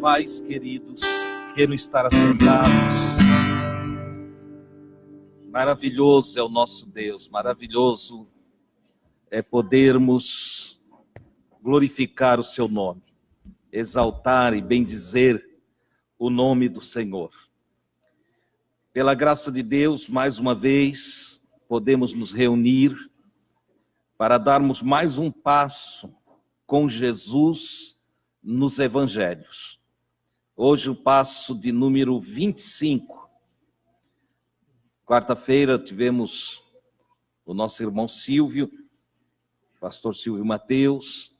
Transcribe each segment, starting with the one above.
paz, queridos, queiram estar assentados. Maravilhoso é o nosso Deus, maravilhoso é podermos glorificar o seu nome, exaltar e bendizer o nome do Senhor. Pela graça de Deus, mais uma vez, podemos nos reunir para darmos mais um passo com Jesus nos evangelhos. Hoje o passo de número 25. Quarta-feira tivemos o nosso irmão Silvio, pastor Silvio Mateus,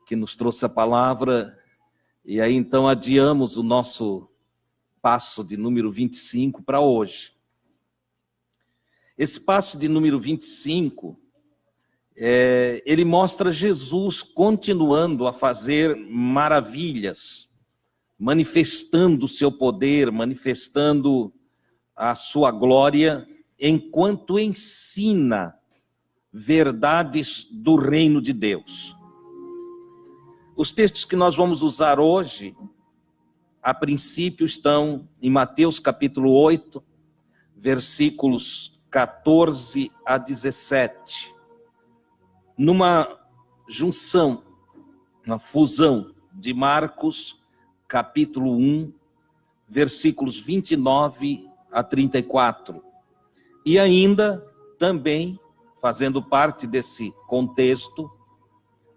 que nos trouxe a palavra, e aí então adiamos o nosso passo de número 25 para hoje. Esse passo de número 25, ele mostra Jesus continuando a fazer maravilhas, manifestando o seu poder, manifestando a sua glória, enquanto ensina verdades do reino de Deus. Os textos que nós vamos usar hoje, a princípio, estão em Mateus capítulo 8, versículos 14 a 17. Numa junção, uma fusão de Marcos capítulo 1, versículos 29 a 34. E ainda, também, fazendo parte desse contexto,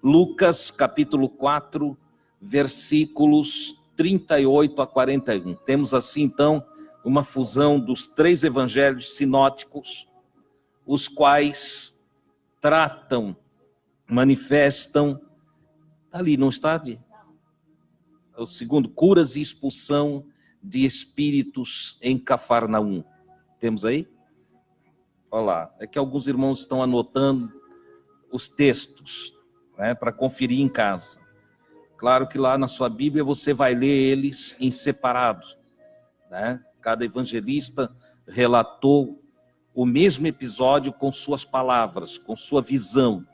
Lucas capítulo 4, versículos 38 a 41. Temos assim, então, uma fusão dos três evangelhos sinóticos, os quais tratam, manifestam, ali não está? O segundo, curas e expulsão de espíritos em Cafarnaum. Temos aí? Olha lá, é que alguns irmãos estão anotando os textos, né, para conferir em casa. Claro que lá na sua Bíblia você vai ler eles em separado, né? Cada evangelista relatou o mesmo episódio com suas palavras, com sua visão.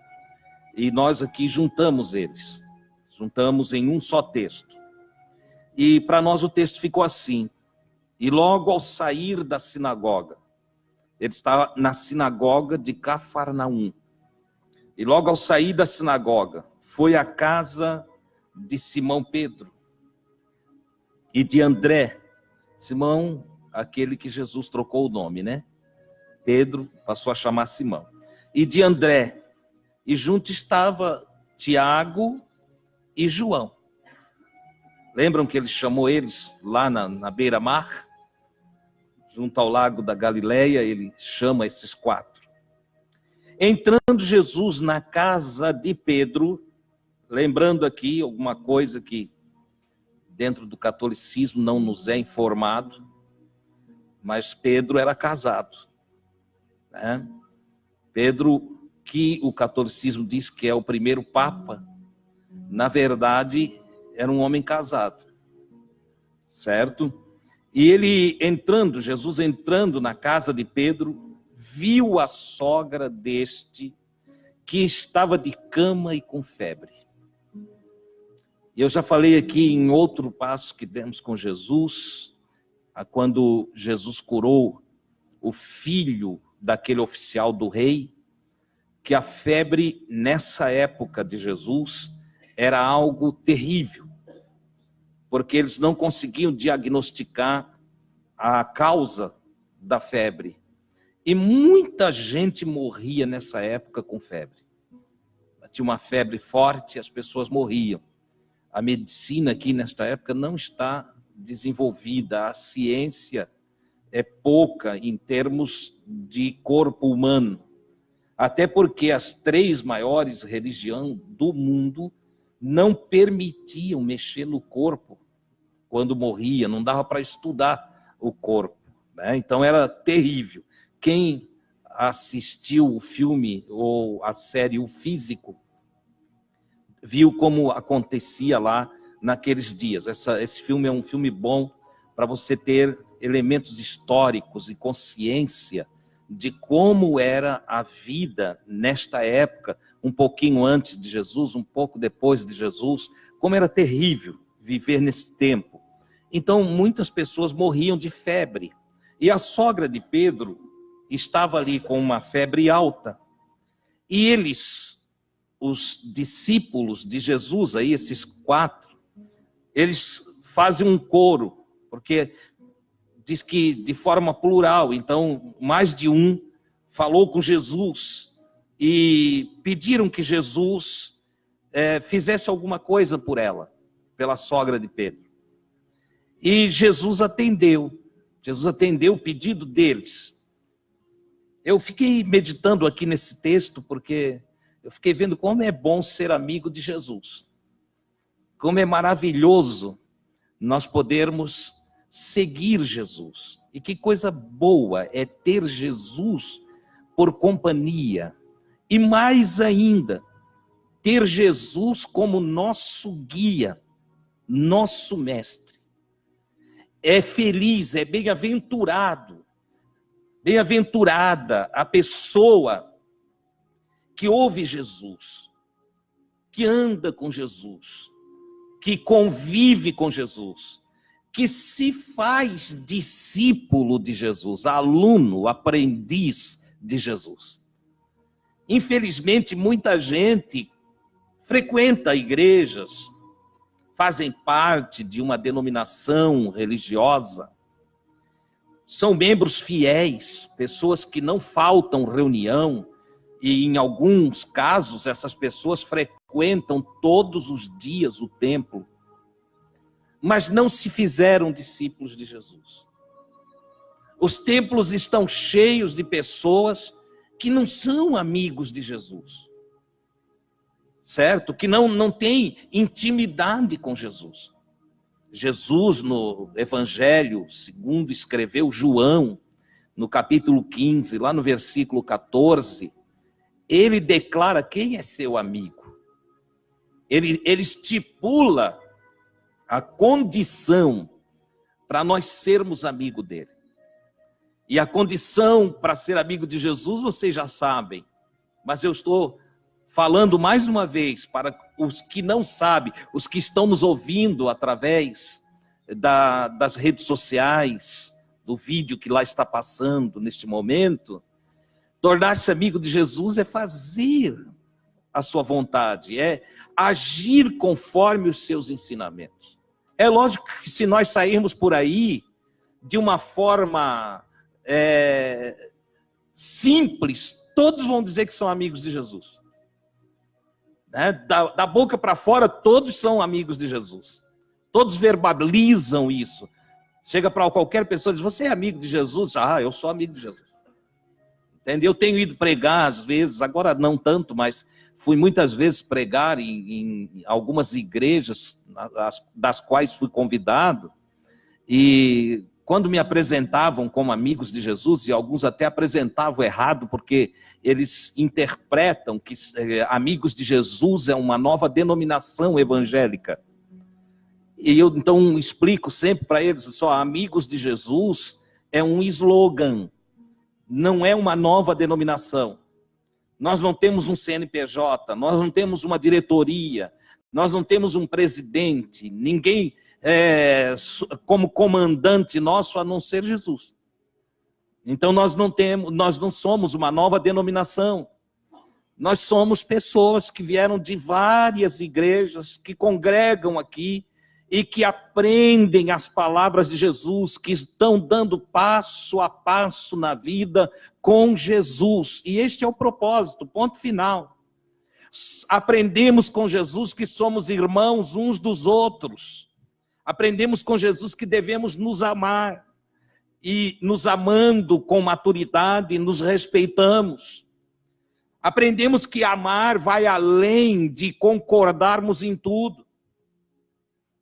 E nós aqui juntamos eles, juntamos em um só texto. E para nós o texto ficou assim: e logo ao sair da sinagoga, ele estava na sinagoga de Cafarnaum, e logo ao sair da sinagoga, foi à casa de Simão Pedro e de André. Simão, aquele que Jesus trocou o nome, né? Pedro passou a chamar Simão. E de André, e junto estava Tiago e João. Lembram que ele chamou eles lá na beira-mar? Junto ao lago da Galileia, ele chama esses quatro. Entrando Jesus na casa de Pedro, lembrando aqui alguma coisa que dentro do catolicismo não nos é informado, mas Pedro era casado, né? Pedro, que o catolicismo diz que é o primeiro papa, na verdade era um homem casado, certo? E ele entrando, Jesus entrando na casa de Pedro, viu a sogra deste, que estava de cama e com febre. E eu já falei aqui em outro passo que demos com Jesus, quando Jesus curou o filho daquele oficial do rei, que a febre nessa época de Jesus era algo terrível, porque eles não conseguiam diagnosticar a causa da febre. E muita gente morria nessa época com febre. Tinha uma febre forte, as pessoas morriam. A medicina aqui nesta época não está desenvolvida, a ciência é pouca em termos de corpo humano. Até porque as três maiores religiões do mundo não permitiam mexer no corpo quando morria, não dava para estudar o corpo, né? Então era terrível. Quem assistiu o filme ou a série O Físico, viu como acontecia lá naqueles dias. Esse filme é um filme bom para você ter elementos históricos e consciência de como era a vida nesta época, um pouquinho antes de Jesus, um pouco depois de Jesus, como era terrível viver nesse tempo. Então, muitas pessoas morriam de febre. E a sogra de Pedro estava ali com uma febre alta. E eles, os discípulos de Jesus, aí, esses 4, eles fazem um coro, porque diz que de forma plural, então mais de um falou com Jesus e pediram que Jesus fizesse alguma coisa por ela, pela sogra de Pedro. E Jesus atendeu o pedido deles. Eu fiquei meditando aqui nesse texto, porque eu fiquei vendo como é bom ser amigo de Jesus. Como é maravilhoso nós podermos seguir Jesus. E que coisa boa é ter Jesus por companhia. E mais ainda, ter Jesus como nosso guia, nosso mestre. É feliz, é bem-aventurado, bem-aventurada a pessoa que ouve Jesus, que anda com Jesus, que convive com Jesus, que se faz discípulo de Jesus, aluno, aprendiz de Jesus. Infelizmente, muita gente frequenta igrejas, fazem parte de uma denominação religiosa, são membros fiéis, pessoas que não faltam reunião, e em alguns casos essas pessoas frequentam todos os dias o templo, mas não se fizeram discípulos de Jesus. Os templos estão cheios de pessoas que não são amigos de Jesus, certo? Que não têm intimidade com Jesus. Jesus, no Evangelho, segundo escreveu João, no capítulo 15, lá no versículo 14, ele declara quem é seu amigo. Ele estipula a condição para nós sermos amigo dele. E a condição para ser amigo de Jesus, vocês já sabem. Mas eu estou falando mais uma vez para os que não sabem, os que estão nos ouvindo através das redes sociais, do vídeo que lá está passando neste momento. Tornar-se amigo de Jesus é fazer a sua vontade, é agir conforme os seus ensinamentos. É lógico que se nós sairmos por aí de uma forma simples, todos vão dizer que são amigos de Jesus. Da boca para fora, todos são amigos de Jesus. Todos verbalizam isso. Chega para qualquer pessoa e diz, você é amigo de Jesus? Ah, eu sou amigo de Jesus. Entendeu? Eu tenho ido pregar às vezes, agora não tanto, mas fui muitas vezes pregar em algumas igrejas das quais fui convidado, e quando me apresentavam como amigos de Jesus, e alguns até apresentavam errado, porque eles interpretam que amigos de Jesus é uma nova denominação evangélica. E eu então explico sempre para eles, só amigos de Jesus é um slogan, não é uma nova denominação. Nós não temos um CNPJ, nós não temos uma diretoria, nós não temos um presidente, ninguém como comandante nosso a não ser Jesus. Então nós não somos uma nova denominação. Nós somos pessoas que vieram de várias igrejas, que congregam aqui e que aprendem as palavras de Jesus, que estão dando passo a passo na vida com Jesus. E este é o propósito, ponto final. Aprendemos com Jesus que somos irmãos uns dos outros. Aprendemos com Jesus que devemos nos amar. E nos amando com maturidade, nos respeitamos. Aprendemos que amar vai além de concordarmos em tudo.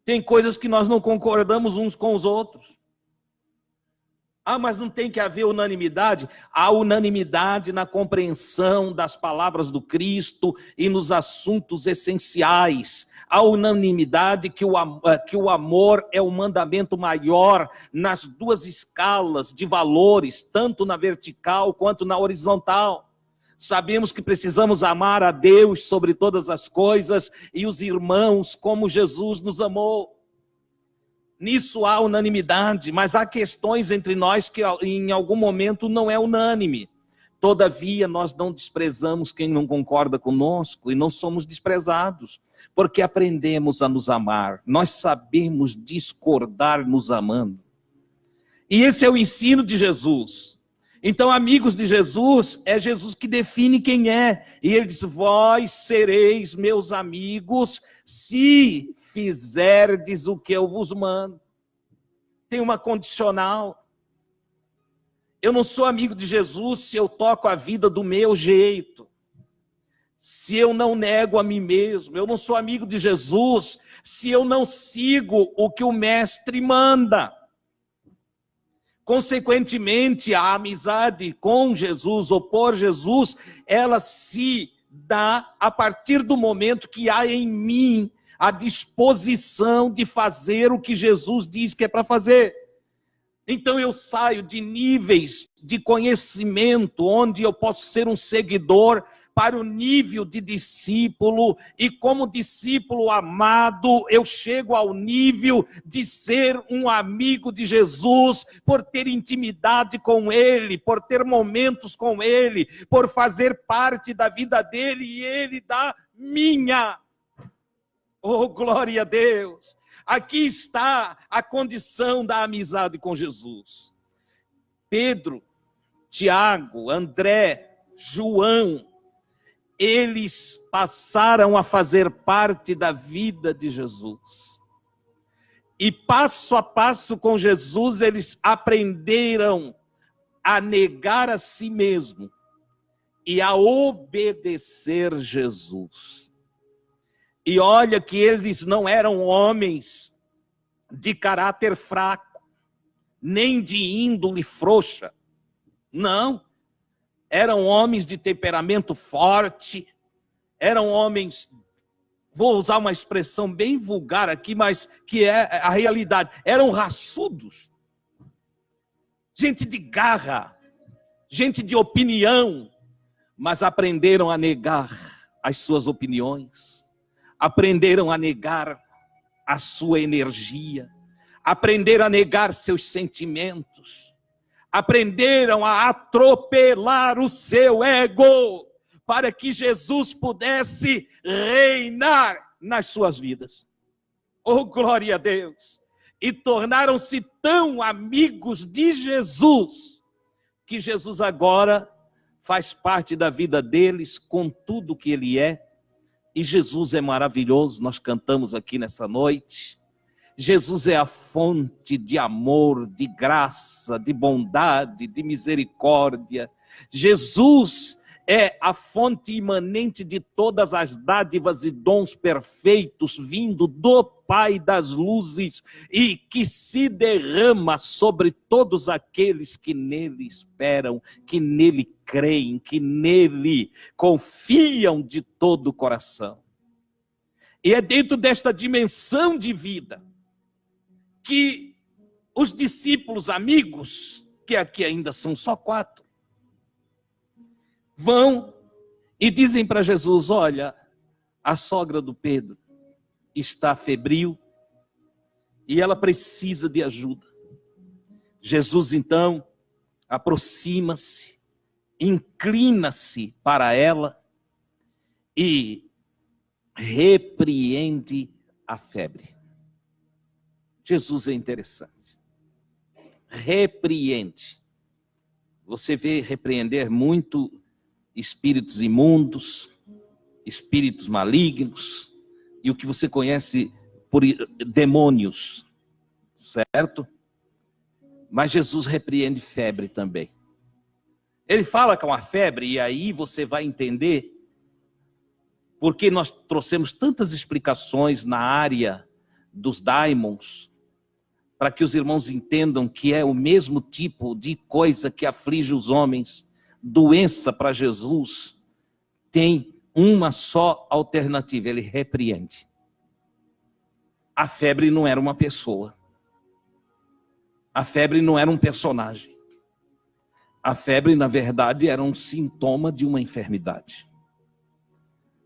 Tem coisas que nós não concordamos uns com os outros. Ah, mas não tem que haver unanimidade? Há unanimidade na compreensão das palavras do Cristo e nos assuntos essenciais. Há unanimidade que o amor é o mandamento maior nas duas escalas de valores, tanto na vertical quanto na horizontal. Sabemos que precisamos amar a Deus sobre todas as coisas e os irmãos como Jesus nos amou. Nisso há unanimidade, mas há questões entre nós que em algum momento não é unânime. Todavia, nós não desprezamos quem não concorda conosco e não somos desprezados, porque aprendemos a nos amar. Nós sabemos discordar nos amando. E esse é o ensino de Jesus. Então, amigos de Jesus, é Jesus que define quem é. E ele diz, vós sereis meus amigos se fizerdes o que eu vos mando. Tem uma condicional. Eu não sou amigo de Jesus se eu toco a vida do meu jeito. Se eu não nego a mim mesmo. Eu não sou amigo de Jesus se eu não sigo o que o mestre manda. Consequentemente, a amizade com Jesus ou por Jesus, ela se dá a partir do momento que há em mim a disposição de fazer o que Jesus diz que é para fazer. Então eu saio de níveis de conhecimento, onde eu posso ser um seguidor, para o nível de discípulo, e como discípulo amado, eu chego ao nível de ser um amigo de Jesus, por ter intimidade com Ele, por ter momentos com Ele, por fazer parte da vida dEle e Ele da minha. Oh, glória a Deus! Aqui está a condição da amizade com Jesus. Pedro, Tiago, André, João, eles passaram a fazer parte da vida de Jesus. E passo a passo com Jesus, eles aprenderam a negar a si mesmo e a obedecer Jesus. E olha que eles não eram homens de caráter fraco, nem de índole frouxa. Não. Eram homens de temperamento forte, eram homens, vou usar uma expressão bem vulgar aqui, mas que é a realidade, eram raçudos. Gente de garra, gente de opinião, mas aprenderam a negar as suas opiniões, aprenderam a negar a sua energia, aprenderam a negar seus sentimentos, aprenderam a atropelar o seu ego, para que Jesus pudesse reinar nas suas vidas. Oh, glória a Deus! E tornaram-se tão amigos de Jesus, que Jesus agora faz parte da vida deles, com tudo que Ele é. E Jesus é maravilhoso, nós cantamos aqui nessa noite. Jesus é a fonte de amor, de graça, de bondade, de misericórdia. Jesus é a fonte imanente de todas as dádivas e dons perfeitos, vindo do Pai das luzes, e que se derrama sobre todos aqueles que nele esperam, que nele creem, que nele confiam de todo o coração. E é dentro desta dimensão de vida que os discípulos amigos, que aqui ainda são só 4, vão e dizem para Jesus, olha, a sogra do Pedro está febril e ela precisa de ajuda. Jesus então aproxima-se, inclina-se para ela e repreende a febre. Jesus é interessante. Repreende. Você vê repreender muito espíritos imundos, espíritos malignos, e o que você conhece por demônios, certo? Mas Jesus repreende febre também. Ele fala com a febre, e aí você vai entender porque nós trouxemos tantas explicações na área dos daimons, para que os irmãos entendam que é o mesmo tipo de coisa que aflige os homens. Doença para Jesus tem uma só alternativa, ele repreende. A febre não era uma pessoa. A febre não era um personagem. A febre, na verdade, era um sintoma de uma enfermidade.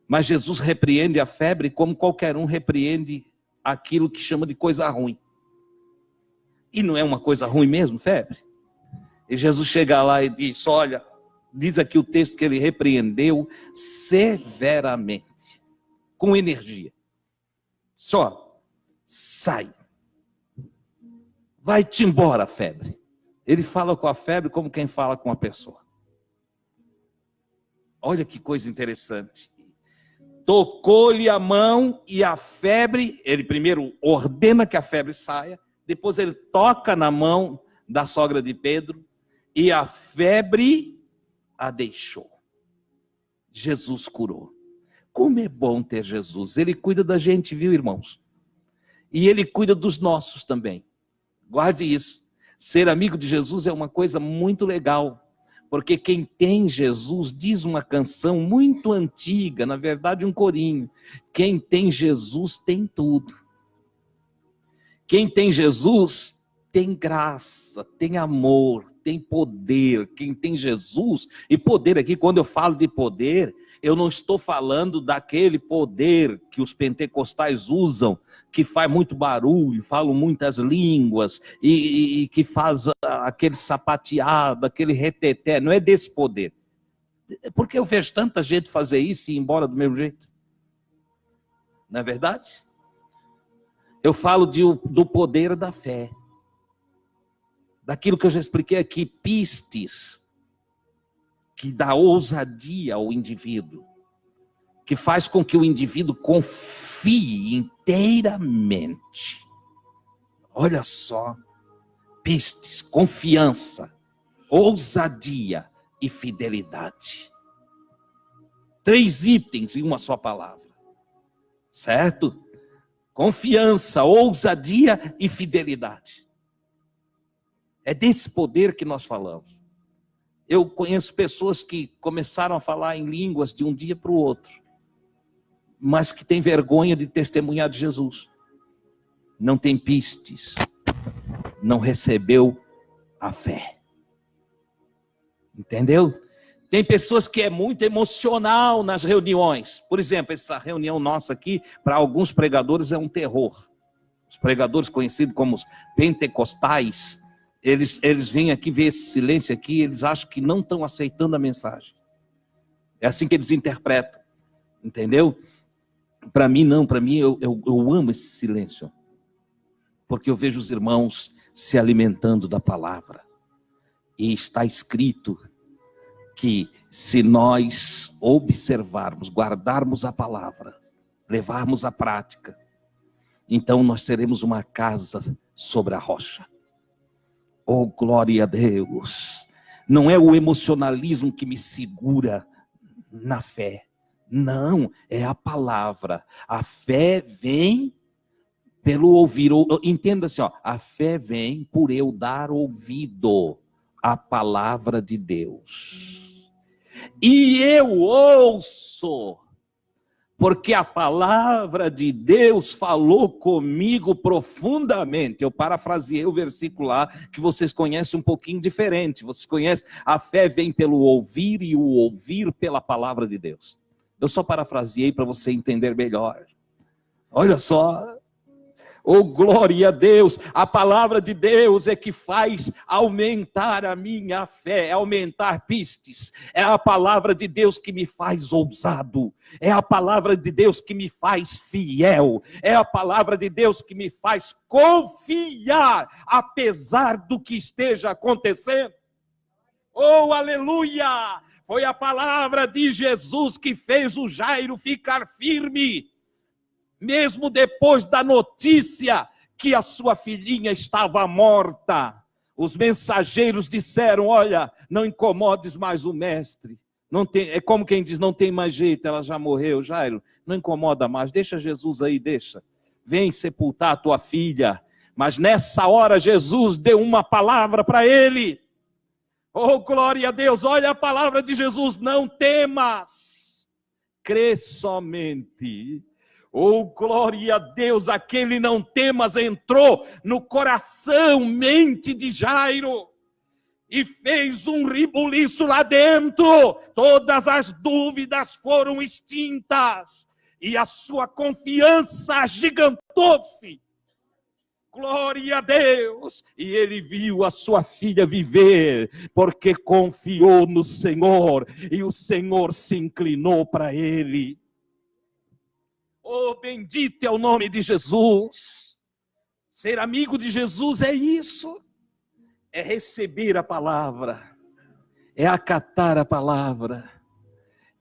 Mas Jesus repreende a febre como qualquer um repreende aquilo que chama de coisa ruim. E não é uma coisa ruim mesmo, febre? E Jesus chega lá e diz, olha, diz aqui o texto que ele repreendeu severamente, com energia. Só, sai. Vai-te embora, febre. Ele fala com a febre como quem fala com a pessoa. Olha que coisa interessante. Tocou-lhe a mão e a febre, ele primeiro ordena que a febre saia, depois ele toca na mão da sogra de Pedro e a febre a deixou. Jesus curou. Como é bom ter Jesus. Ele cuida da gente, viu, irmãos? E ele cuida dos nossos também. Guarde isso. Ser amigo de Jesus é uma coisa muito legal. Porque quem tem Jesus, diz uma canção muito antiga, na verdade um corinho. Quem tem Jesus tem tudo. Quem tem Jesus tem graça, tem amor, tem poder. Quem tem Jesus, e poder aqui, quando eu falo de poder, eu não estou falando daquele poder que os pentecostais usam, que faz muito barulho, falam muitas línguas, e que faz aquele sapateado, aquele reteté. Não é desse poder. Porque eu vejo tanta gente fazer isso e ir embora do mesmo jeito. Não é verdade? Eu falo do poder da fé. Daquilo que eu já expliquei aqui, pistes, que dá ousadia ao indivíduo, que faz com que o indivíduo confie inteiramente. Olha só, pistes, confiança, ousadia e fidelidade. 3 itens em uma só palavra, certo? Confiança, ousadia e fidelidade. É desse poder que nós falamos. Eu conheço pessoas que começaram a falar em línguas de um dia para o outro, mas que têm vergonha de testemunhar de Jesus. Não tem pistes, não recebeu a fé. Entendeu? Tem pessoas que é muito emocional nas reuniões. Por exemplo, essa reunião nossa aqui, para alguns pregadores é um terror. Os pregadores conhecidos como os pentecostais, eles vêm aqui ver esse silêncio aqui, eles acham que não estão aceitando a mensagem. É assim que eles interpretam, entendeu? Para mim não, para mim eu amo esse silêncio. Porque eu vejo os irmãos se alimentando da palavra. E está escrito que se nós observarmos, guardarmos a palavra, levarmos à prática, então nós teremos uma casa sobre a rocha. Oh, glória a Deus! Não é o emocionalismo que me segura na fé. Não, é a palavra. A fé vem pelo ouvir. Entenda assim, ó, a fé vem por eu dar ouvido à palavra de Deus. E eu ouço, porque a palavra de Deus falou comigo profundamente. Eu parafraseei o versículo lá, que vocês conhecem um pouquinho diferente. Vocês conhecem, a fé vem pelo ouvir e o ouvir pela palavra de Deus. Eu só parafraseei para você entender melhor. Olha só. Oh, glória a Deus, a palavra de Deus é que faz aumentar a minha fé, aumentar pistes. É a palavra de Deus que me faz ousado. É a palavra de Deus que me faz fiel. É a palavra de Deus que me faz confiar, apesar do que esteja acontecendo. Oh, aleluia! Foi a palavra de Jesus que fez o Jairo ficar firme. Mesmo depois da notícia que a sua filhinha estava morta, os mensageiros disseram, olha, não incomodes mais o mestre. Não tem, é como quem diz, não tem mais jeito, ela já morreu. Jairo, não incomoda mais, deixa Jesus aí, deixa. Vem sepultar a tua filha. Mas nessa hora Jesus deu uma palavra para ele. Oh, glória a Deus, olha a palavra de Jesus, não temas, crê somente. Oh, glória a Deus, aquele não temas entrou no coração, mente de Jairo e fez um rebuliço lá dentro. Todas as dúvidas foram extintas e a sua confiança agigantou-se. Glória a Deus! E ele viu a sua filha viver, porque confiou no Senhor, e o Senhor se inclinou para ele. Oh, bendito é o nome de Jesus! Ser amigo de Jesus é isso, é receber a palavra, é acatar a palavra,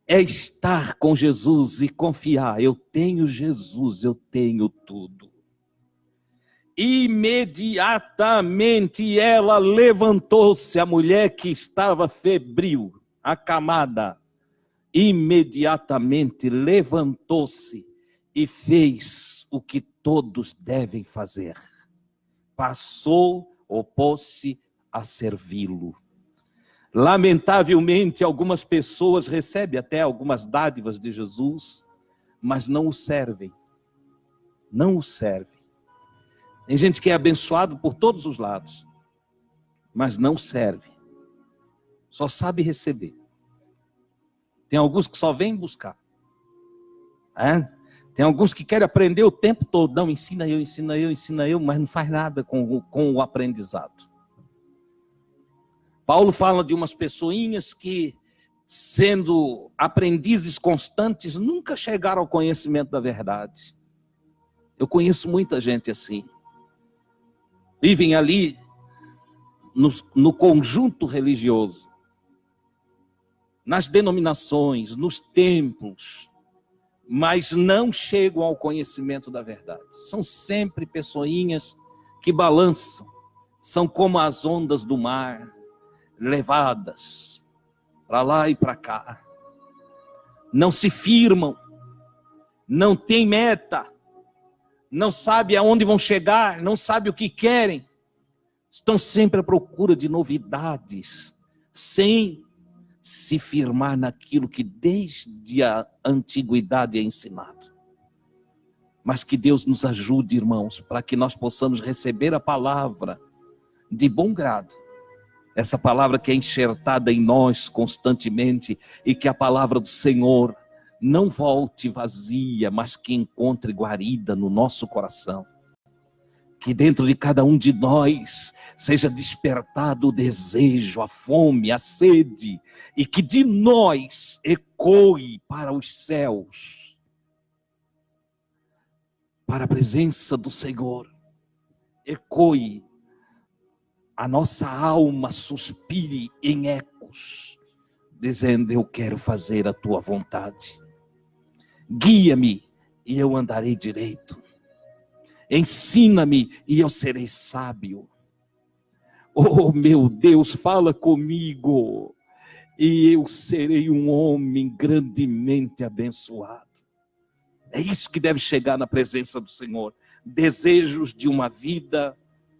é estar com Jesus e confiar. Eu tenho Jesus, eu tenho tudo. Imediatamente ela levantou-se, a mulher que estava febril, acamada, imediatamente levantou-se e fez o que todos devem fazer. Passou, opôs-se a servi-lo. Lamentavelmente, algumas pessoas recebem até algumas dádivas de Jesus, mas não o servem. Não o servem. Tem gente que é abençoado por todos os lados, mas não serve. Só sabe receber. Tem alguns que só vêm buscar. Tem alguns que querem aprender o tempo todo. Não, ensina eu, mas não faz nada com o aprendizado. Paulo fala de umas pessoinhas que, sendo aprendizes constantes, nunca chegaram ao conhecimento da verdade. Eu conheço muita gente assim. Vivem ali no conjunto religioso, nas denominações, nos templos, mas não chegam ao conhecimento da verdade. São sempre pessoinhas que balançam, são como as ondas do mar, levadas para lá e para cá. Não se firmam, não têm meta, não sabem aonde vão chegar, não sabem o que querem. Estão sempre à procura de novidades, sem se firmar naquilo que desde a antiguidade é ensinado. Mas que Deus nos ajude, irmãos, para que nós possamos receber a palavra de bom grado. Essa palavra que é enxertada em nós constantemente, e que a palavra do Senhor não volte vazia, mas que encontre guarida no nosso coração. Que dentro de cada um de nós seja despertado o desejo, a fome, a sede, e que de nós ecoe para os céus, para a presença do Senhor. Ecoe, a nossa alma suspire em ecos, dizendo: eu quero fazer a tua vontade. Guia-me e eu andarei direito. Ensina-me e eu serei sábio. Oh, meu Deus, fala comigo e eu serei um homem grandemente abençoado. É isso que deve chegar na presença do Senhor. Desejos de uma vida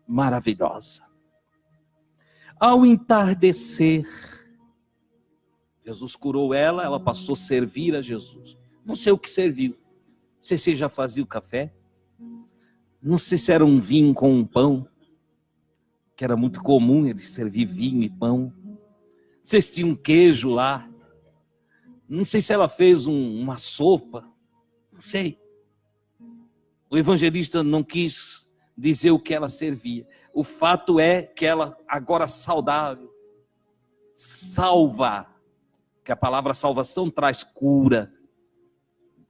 maravilhosa. Ao entardecer, Jesus curou ela, ela passou a servir a Jesus. Não sei o que serviu. Não sei se já fazia o café. Não sei se era um vinho com um pão, que era muito comum eles servir vinho e pão. Não sei se tinha um queijo lá. Não sei se ela fez uma sopa. Não sei. O evangelista não quis dizer o que ela servia. O fato é que ela, agora saudável, salva. Que a palavra salvação traz cura.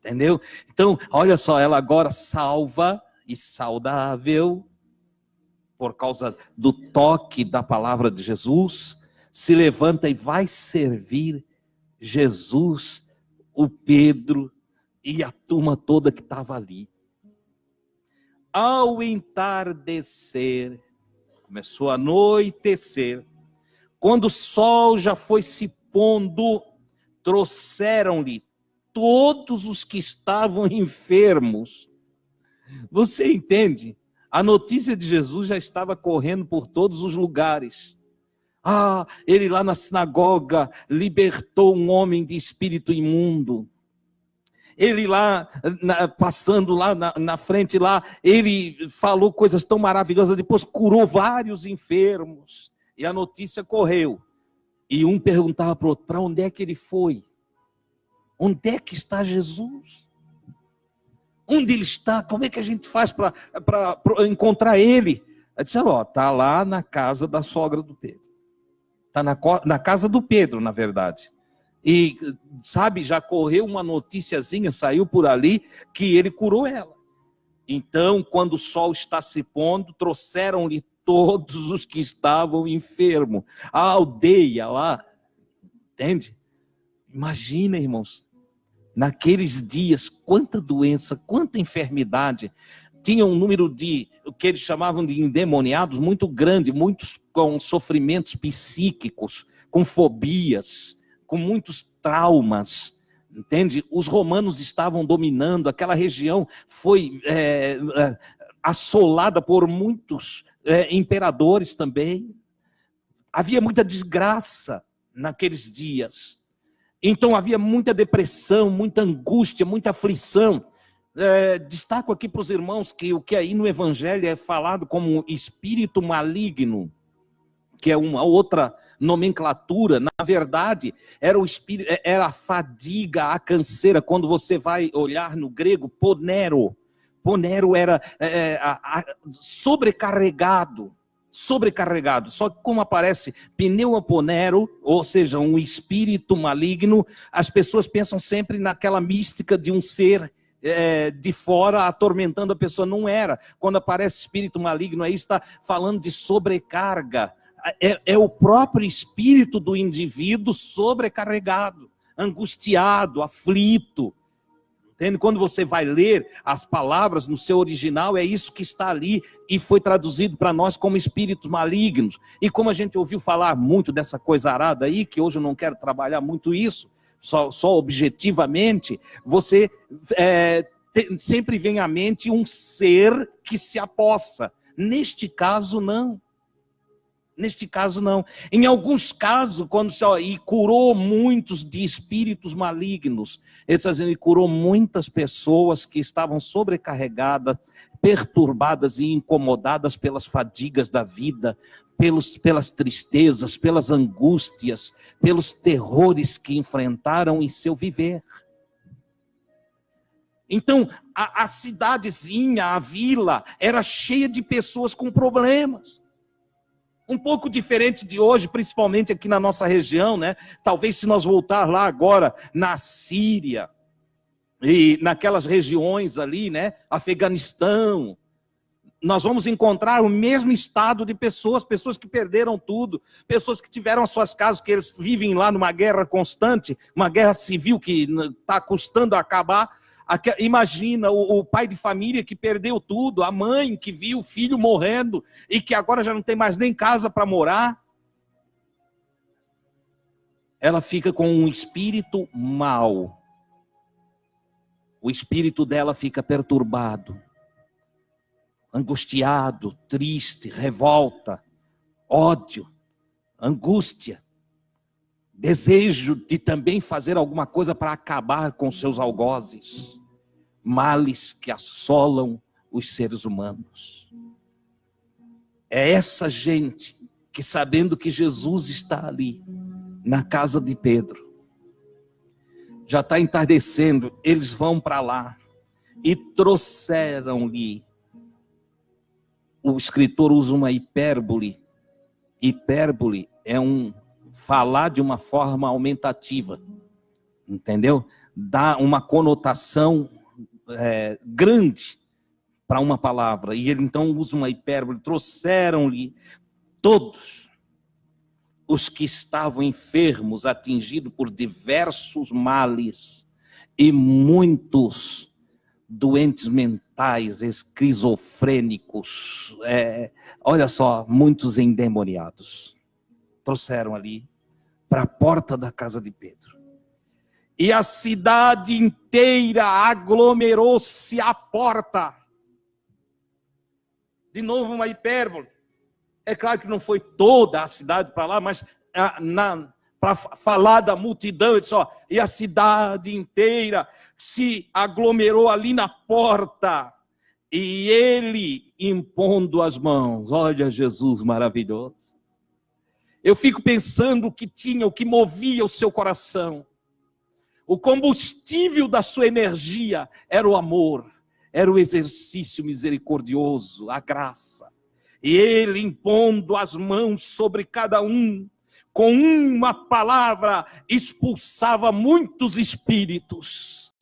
Entendeu? Então, olha só, ela agora salva e saudável, por causa do toque da palavra de Jesus, se levanta e vai servir Jesus, o Pedro e a turma toda que estava ali. Ao entardecer, começou a anoitecer, quando o sol já foi se pondo, trouxeram-lhe todos os que estavam enfermos. Você entende? A notícia de Jesus já estava correndo por todos os lugares. Ele lá na sinagoga libertou um homem de espírito imundo. Ele lá, passando lá na frente lá, ele falou coisas tão maravilhosas, depois curou vários enfermos. E a notícia correu. E um perguntava para o outro: para onde é que ele foi? Onde é que está Jesus? Onde ele está? Como é que a gente faz para encontrar ele? Aí disseram, ó, está lá na casa da sogra do Pedro. Está na casa do Pedro, na verdade. E, sabe, já correu uma noticiazinha, saiu por ali, que ele curou ela. Então, quando o sol está se pondo, trouxeram-lhe todos os que estavam enfermos. A aldeia lá, entende? Imagina, irmãos, naqueles dias, quanta doença, quanta enfermidade. Tinha um número de, o que eles chamavam de endemoniados, muito grande, muitos com sofrimentos psíquicos, com fobias, com muitos traumas, entende? Os romanos estavam dominando, aquela região foi assolada por muitos imperadores também. Havia muita desgraça naqueles dias. Então havia muita depressão, muita angústia, muita aflição. Destaco aqui para os irmãos que o que aí no Evangelho é falado como espírito maligno, que é uma outra nomenclatura, na verdade, era o espírito, era a fadiga, a canseira. Quando você vai olhar no grego, ponero. Ponero era sobrecarregado. Só que como aparece pneumoponero, ou seja, um espírito maligno, as pessoas pensam sempre naquela mística de um ser de fora atormentando a pessoa. Não era. Quando aparece espírito maligno, aí está falando de sobrecarga. É o próprio espírito do indivíduo sobrecarregado, angustiado, aflito. Entende? Quando você vai ler as palavras no seu original, é isso que está ali e foi traduzido para nós como espíritos malignos. E como a gente ouviu falar muito dessa coisa arada aí, que hoje eu não quero trabalhar muito isso, só objetivamente, você sempre vem à mente um ser que se apossa. Neste caso, não. Neste caso, não. Em alguns casos, e curou muitos de espíritos malignos. Ele está dizendo, e curou muitas pessoas que estavam sobrecarregadas, perturbadas e incomodadas pelas fadigas da vida, pelas tristezas, pelas angústias, pelos terrores que enfrentaram em seu viver. Então, a cidadezinha, a vila, era cheia de pessoas com problemas. Um pouco diferente de hoje, principalmente aqui na nossa região, né? Talvez se nós voltar lá agora na Síria e naquelas regiões ali, né? Afeganistão, nós vamos encontrar o mesmo estado de pessoas que perderam tudo, pessoas que tiveram as suas casas, que eles vivem lá numa guerra constante, uma guerra civil que está custando a acabar. Imagina o pai de família que perdeu tudo, a mãe que viu o filho morrendo e que agora já não tem mais nem casa para morar. Ela fica com um espírito mau. O espírito dela fica perturbado, angustiado, triste, revolta, ódio, angústia, desejo de também fazer alguma coisa para acabar com seus algozes, males que assolam os seres humanos. É essa gente que, sabendo que Jesus está ali, na casa de Pedro, já está entardecendo, eles vão para lá e trouxeram-lhe. O escritor usa uma hipérbole. Hipérbole é falar de uma forma aumentativa, entendeu? Dá uma conotação grande para uma palavra, e ele então usa uma hipérbole. Trouxeram-lhe todos os que estavam enfermos, atingidos por diversos males, e muitos doentes mentais, esquizofrênicos, olha só, muitos endemoniados. Trouxeram ali para a porta da casa de Pedro. E a cidade inteira aglomerou-se à porta. De novo uma hipérbole. É claro que não foi toda a cidade para lá, mas para falar da multidão, ele disse, e a cidade inteira se aglomerou ali na porta. E ele impondo as mãos. Olha Jesus maravilhoso. Eu fico pensando o que movia o seu coração. O combustível da sua energia era o amor, era o exercício misericordioso, a graça. E ele, impondo as mãos sobre cada um, com uma palavra, expulsava muitos espíritos.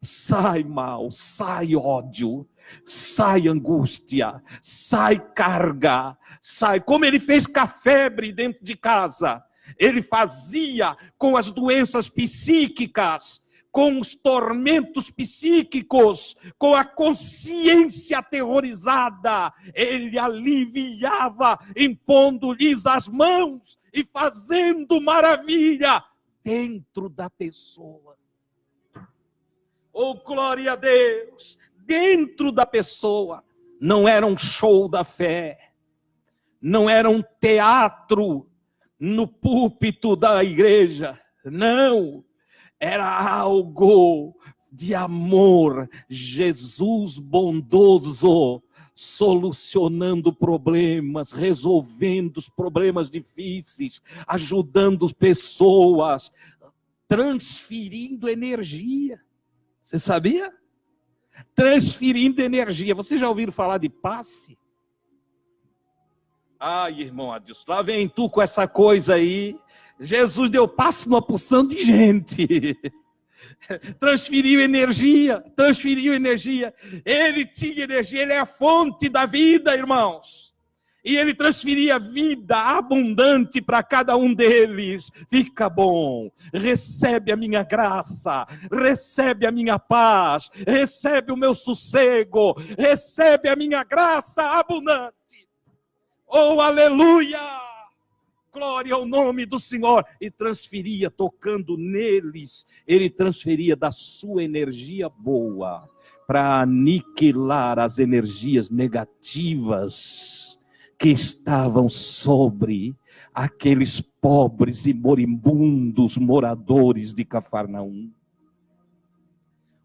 Sai mal, sai ódio, sai angústia, sai carga, sai. Como ele fez com a febre dentro de casa, ele fazia com as doenças psíquicas, com os tormentos psíquicos, com a consciência aterrorizada, ele aliviava, impondo-lhes as mãos e fazendo maravilha dentro da pessoa. Oh, glória a Deus! Dentro da pessoa. Não era um show da fé, não era um teatro no púlpito da igreja, não. Era algo de amor, Jesus bondoso, solucionando problemas, resolvendo os problemas difíceis, ajudando pessoas, transferindo energia. Você sabia? Transferindo energia. Vocês já ouviram falar de passe? Ai, irmão Adilson, lá vem tu com essa coisa aí. Jesus deu passe numa porção de gente. Transferiu energia, transferiu energia. Ele tinha energia, ele é a fonte da vida, irmãos. E ele transferia vida abundante para cada um deles. Fica bom, recebe a minha graça, recebe a minha paz, recebe o meu sossego, recebe a minha graça abundante. Oh, aleluia! Glória ao nome do Senhor. E transferia, tocando neles, ele transferia da sua energia boa para aniquilar as energias negativas que estavam sobre aqueles pobres e moribundos moradores de Cafarnaum.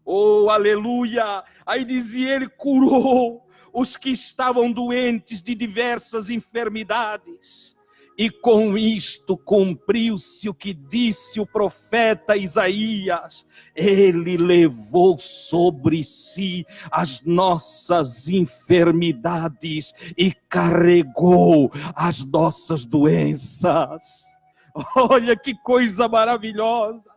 Oh, aleluia! Aí dizia, ele curou os que estavam doentes de diversas enfermidades. E com isto cumpriu-se o que disse o profeta Isaías. Ele levou sobre si as nossas enfermidades e carregou as nossas doenças. Olha que coisa maravilhosa.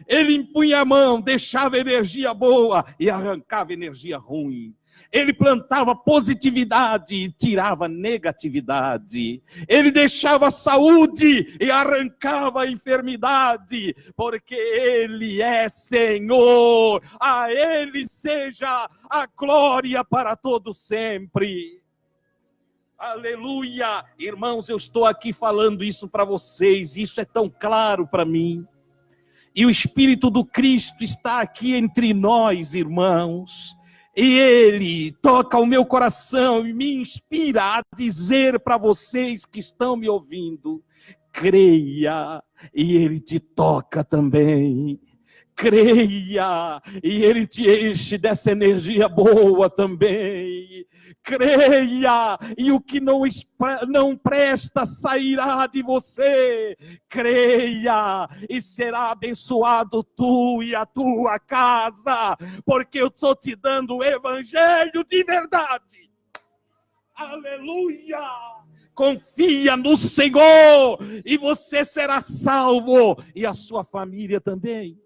Ele impunha a mão, deixava energia boa e arrancava energia ruim. Ele plantava positividade e tirava negatividade. Ele deixava saúde e arrancava a enfermidade, porque Ele é Senhor. A Ele seja a glória para todo sempre. Aleluia! Irmãos, eu estou aqui falando isso para vocês, isso é tão claro para mim. E o Espírito do Cristo está aqui entre nós, irmãos. E Ele toca o meu coração e me inspira a dizer para vocês que estão me ouvindo, creia, e Ele te toca também. Creia, e Ele te enche dessa energia boa também. Creia, e o que não presta sairá de você. Creia, e será abençoado tu e a tua casa, porque eu estou te dando o evangelho de verdade. Aleluia! Confia no Senhor, e você será salvo, e a sua família também.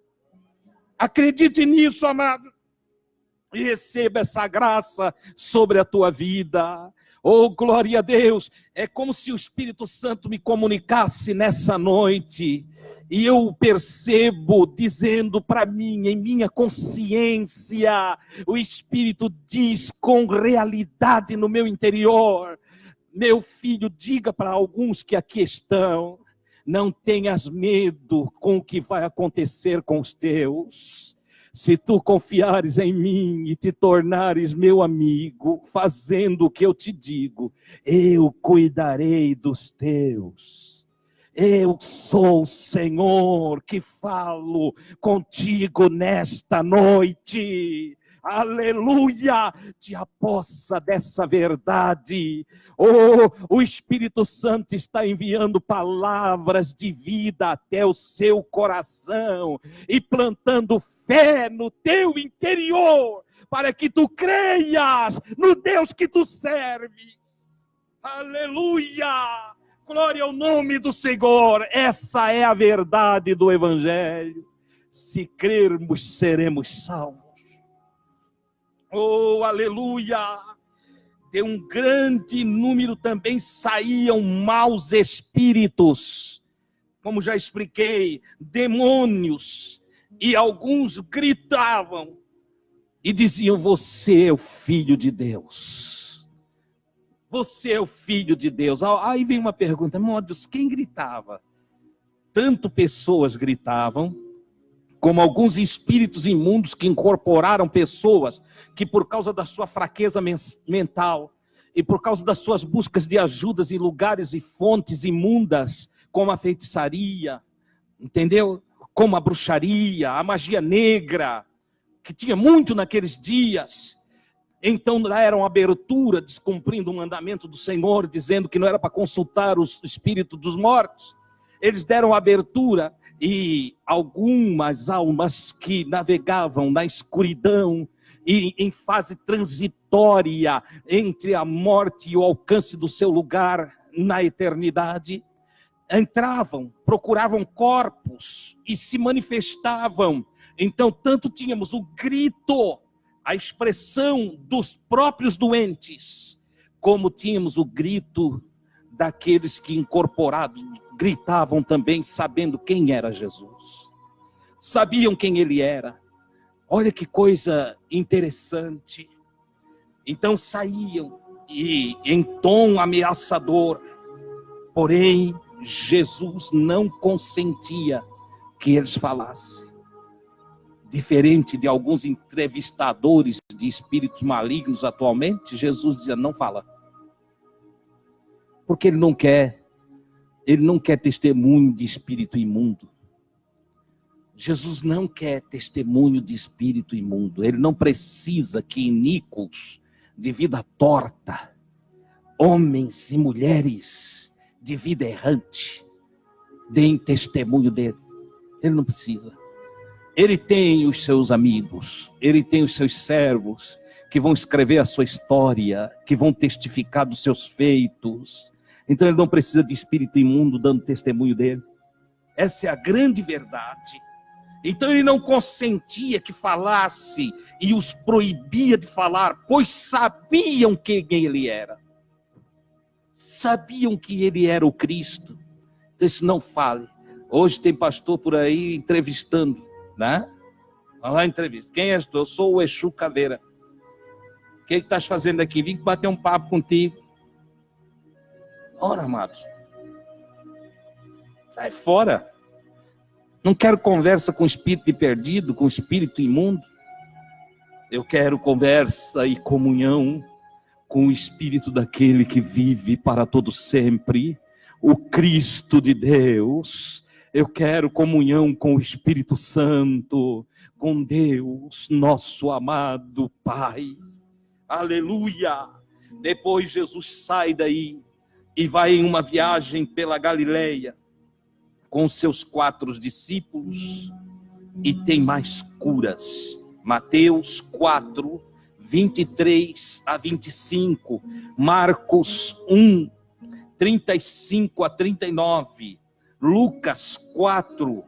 Acredite nisso, amado, e receba essa graça sobre a tua vida. Oh, glória a Deus! É como se o Espírito Santo me comunicasse nessa noite, e eu percebo dizendo para mim, em minha consciência, o Espírito diz com realidade no meu interior, meu filho, diga para alguns que aqui estão, não tenhas medo com o que vai acontecer com os teus. Se tu confiares em mim e te tornares meu amigo, fazendo o que eu te digo, eu cuidarei dos teus. Eu sou o Senhor que falo contigo nesta noite. Aleluia, te apossa dessa verdade. Oh, o Espírito Santo está enviando palavras de vida até o seu coração e plantando fé no teu interior, para que tu creias no Deus que tu serves. Aleluia! Glória ao nome do Senhor. Essa é a verdade do Evangelho. Se crermos, seremos salvos. Oh, aleluia! De um grande número também saíam maus espíritos, como já expliquei, demônios, e alguns gritavam e diziam: você é o Filho de Deus. Você é o Filho de Deus. Aí vem uma pergunta: meu Deus, quem gritava? Tanto pessoas gritavam, como alguns espíritos imundos que incorporaram pessoas que, por causa da sua fraqueza mental e por causa das suas buscas de ajudas em lugares e fontes imundas, como a feitiçaria, entendeu? Como a bruxaria, a magia negra, que tinha muito naqueles dias. Então deram abertura, descumprindo o mandamento do Senhor, dizendo que não era para consultar o espírito dos mortos. Eles deram abertura, e algumas almas que navegavam na escuridão e em fase transitória entre a morte e o alcance do seu lugar na eternidade, entravam, procuravam corpos e se manifestavam. Então, tanto tínhamos o grito, a expressão dos próprios doentes, como tínhamos o grito daqueles que incorporados gritavam também, sabendo quem era Jesus. Sabiam quem ele era. Olha que coisa interessante. Então saíam e em tom ameaçador, porém Jesus não consentia que eles falassem. Diferente de alguns entrevistadores de espíritos malignos atualmente, Jesus dizia: não fala. Porque ele não quer testemunho de espírito imundo. Jesus não quer testemunho de espírito imundo. Ele não precisa que iníquos de vida torta, homens e mulheres de vida errante, deem testemunho dele. Ele não precisa. Ele tem os seus amigos, ele tem os seus servos, que vão escrever a sua história, que vão testificar dos seus feitos. Então ele não precisa de espírito imundo dando testemunho dele. Essa é a grande verdade. Então ele não consentia que falasse e os proibia de falar, pois sabiam quem ele era. Sabiam que ele era o Cristo. Então isso não fale. Hoje tem pastor por aí entrevistando, né? Vai lá, entrevista. Quem és tu? Eu sou o Exu Caveira. O que estás fazendo aqui? Vim bater um papo contigo. Ora, amados, sai fora. Não quero conversa com espírito de perdido, com espírito imundo. Eu quero conversa e comunhão com o espírito daquele que vive para todo sempre, o Cristo de Deus. Eu quero comunhão com o Espírito Santo, com Deus, nosso amado Pai. Aleluia! Depois Jesus sai daí e vai em uma viagem pela Galileia com seus 4 discípulos e tem mais curas. Mateus 4, 23 a 25, Marcos 1, 35 a 39, Lucas 4,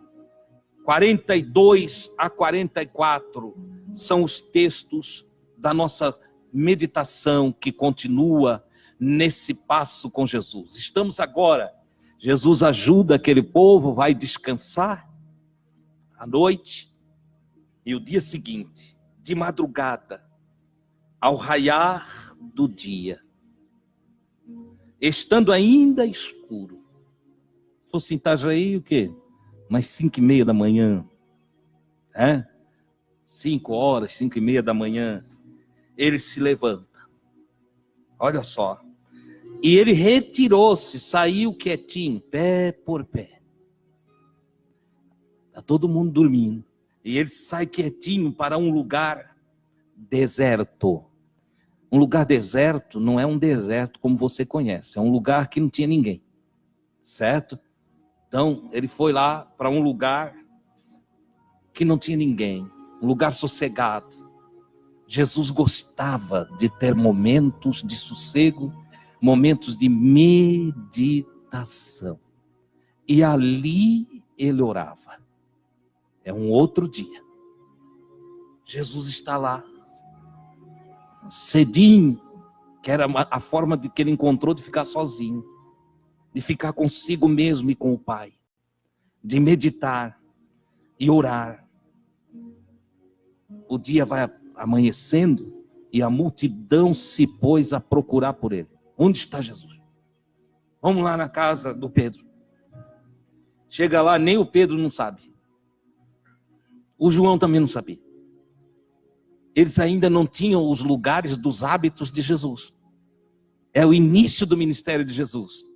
42 a 44, são os textos da nossa meditação que continua nesse passo com Jesus. Estamos agora, Jesus ajuda aquele povo, vai descansar à noite, e o dia seguinte, de madrugada, ao raiar do dia, estando ainda escuro, se fosse em Itajaí, o quê? Umas 5:30 da manhã, 5 horas, 5:30 da manhã, ele se levanta, olha só, e ele retirou-se, saiu quietinho, pé por pé. Está todo mundo dormindo. E ele sai quietinho para um lugar deserto. Um lugar deserto não é um deserto como você conhece. É um lugar que não tinha ninguém. Certo? Então, ele foi lá para um lugar que não tinha ninguém. Um lugar sossegado. Jesus gostava de ter momentos de sossego, momentos de meditação. E ali ele orava. É um outro dia. Jesus está lá, cedinho, que era a forma que ele encontrou de ficar sozinho, de ficar consigo mesmo e com o Pai, de meditar e orar. O dia vai amanhecendo e a multidão se pôs a procurar por ele. Onde está Jesus? Vamos lá na casa do Pedro. Chega lá, nem o Pedro não sabe. O João também não sabia. Eles ainda não tinham os lugares dos hábitos de Jesus. É o início do ministério de Jesus.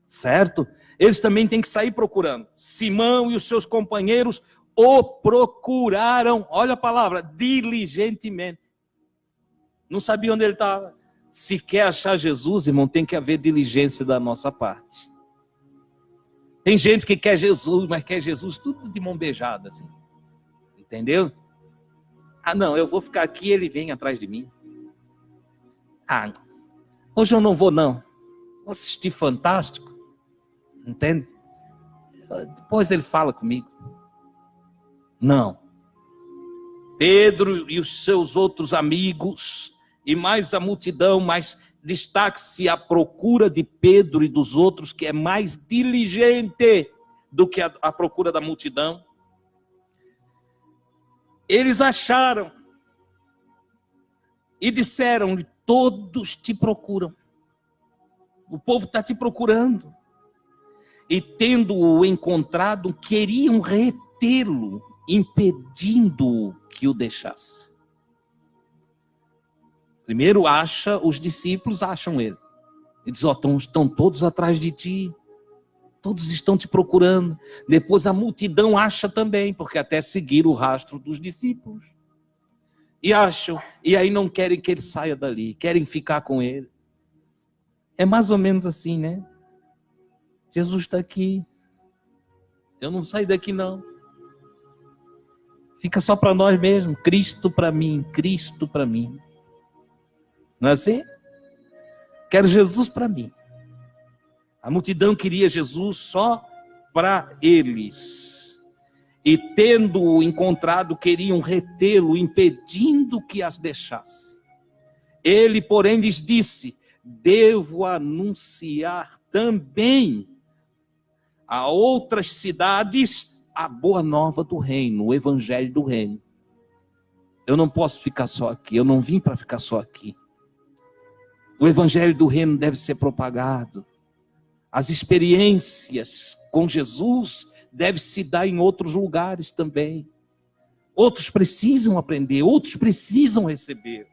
Certo? Eles também têm que sair procurando. Simão e os seus companheiros o procuraram, olha a palavra, diligentemente. Não sabia onde ele estava. Se quer achar Jesus, irmão, tem que haver diligência da nossa parte. Tem gente que quer Jesus, mas quer Jesus tudo de mão beijada, assim. Entendeu? Ah, não, eu vou ficar aqui, ele vem atrás de mim. Ah, hoje eu não vou, não. Vou assistir Fantástico. Entende? Depois ele fala comigo. Não. Pedro e os seus outros amigos, e mais a multidão, mas destaque-se a procura de Pedro e dos outros, que é mais diligente do que a procura da multidão. Eles acharam e disseram-lhe: todos te procuram. O povo está te procurando. E tendo-o encontrado, queriam retê-lo, impedindo-o que o deixasse. Primeiro os discípulos acham ele. E diz: estão todos atrás de ti. Todos estão te procurando. Depois a multidão acha também, porque até seguir o rastro dos discípulos. E acham, e aí não querem que ele saia dali, querem ficar com ele. É mais ou menos assim, né? Jesus está aqui. Eu não saio daqui, não. Fica só para nós mesmo. Cristo para mim, Cristo para mim. Não é assim? Quero Jesus para mim. A multidão queria Jesus só para eles. E tendo-o encontrado, queriam retê-lo, impedindo que as deixasse. Ele, porém, lhes disse: devo anunciar também a outras cidades a boa nova do reino, o evangelho do reino. Eu não posso ficar só aqui, eu não vim para ficar só aqui. O evangelho do reino deve ser propagado. As experiências com Jesus devem se dar em outros lugares também. Outros precisam aprender, outros precisam receber.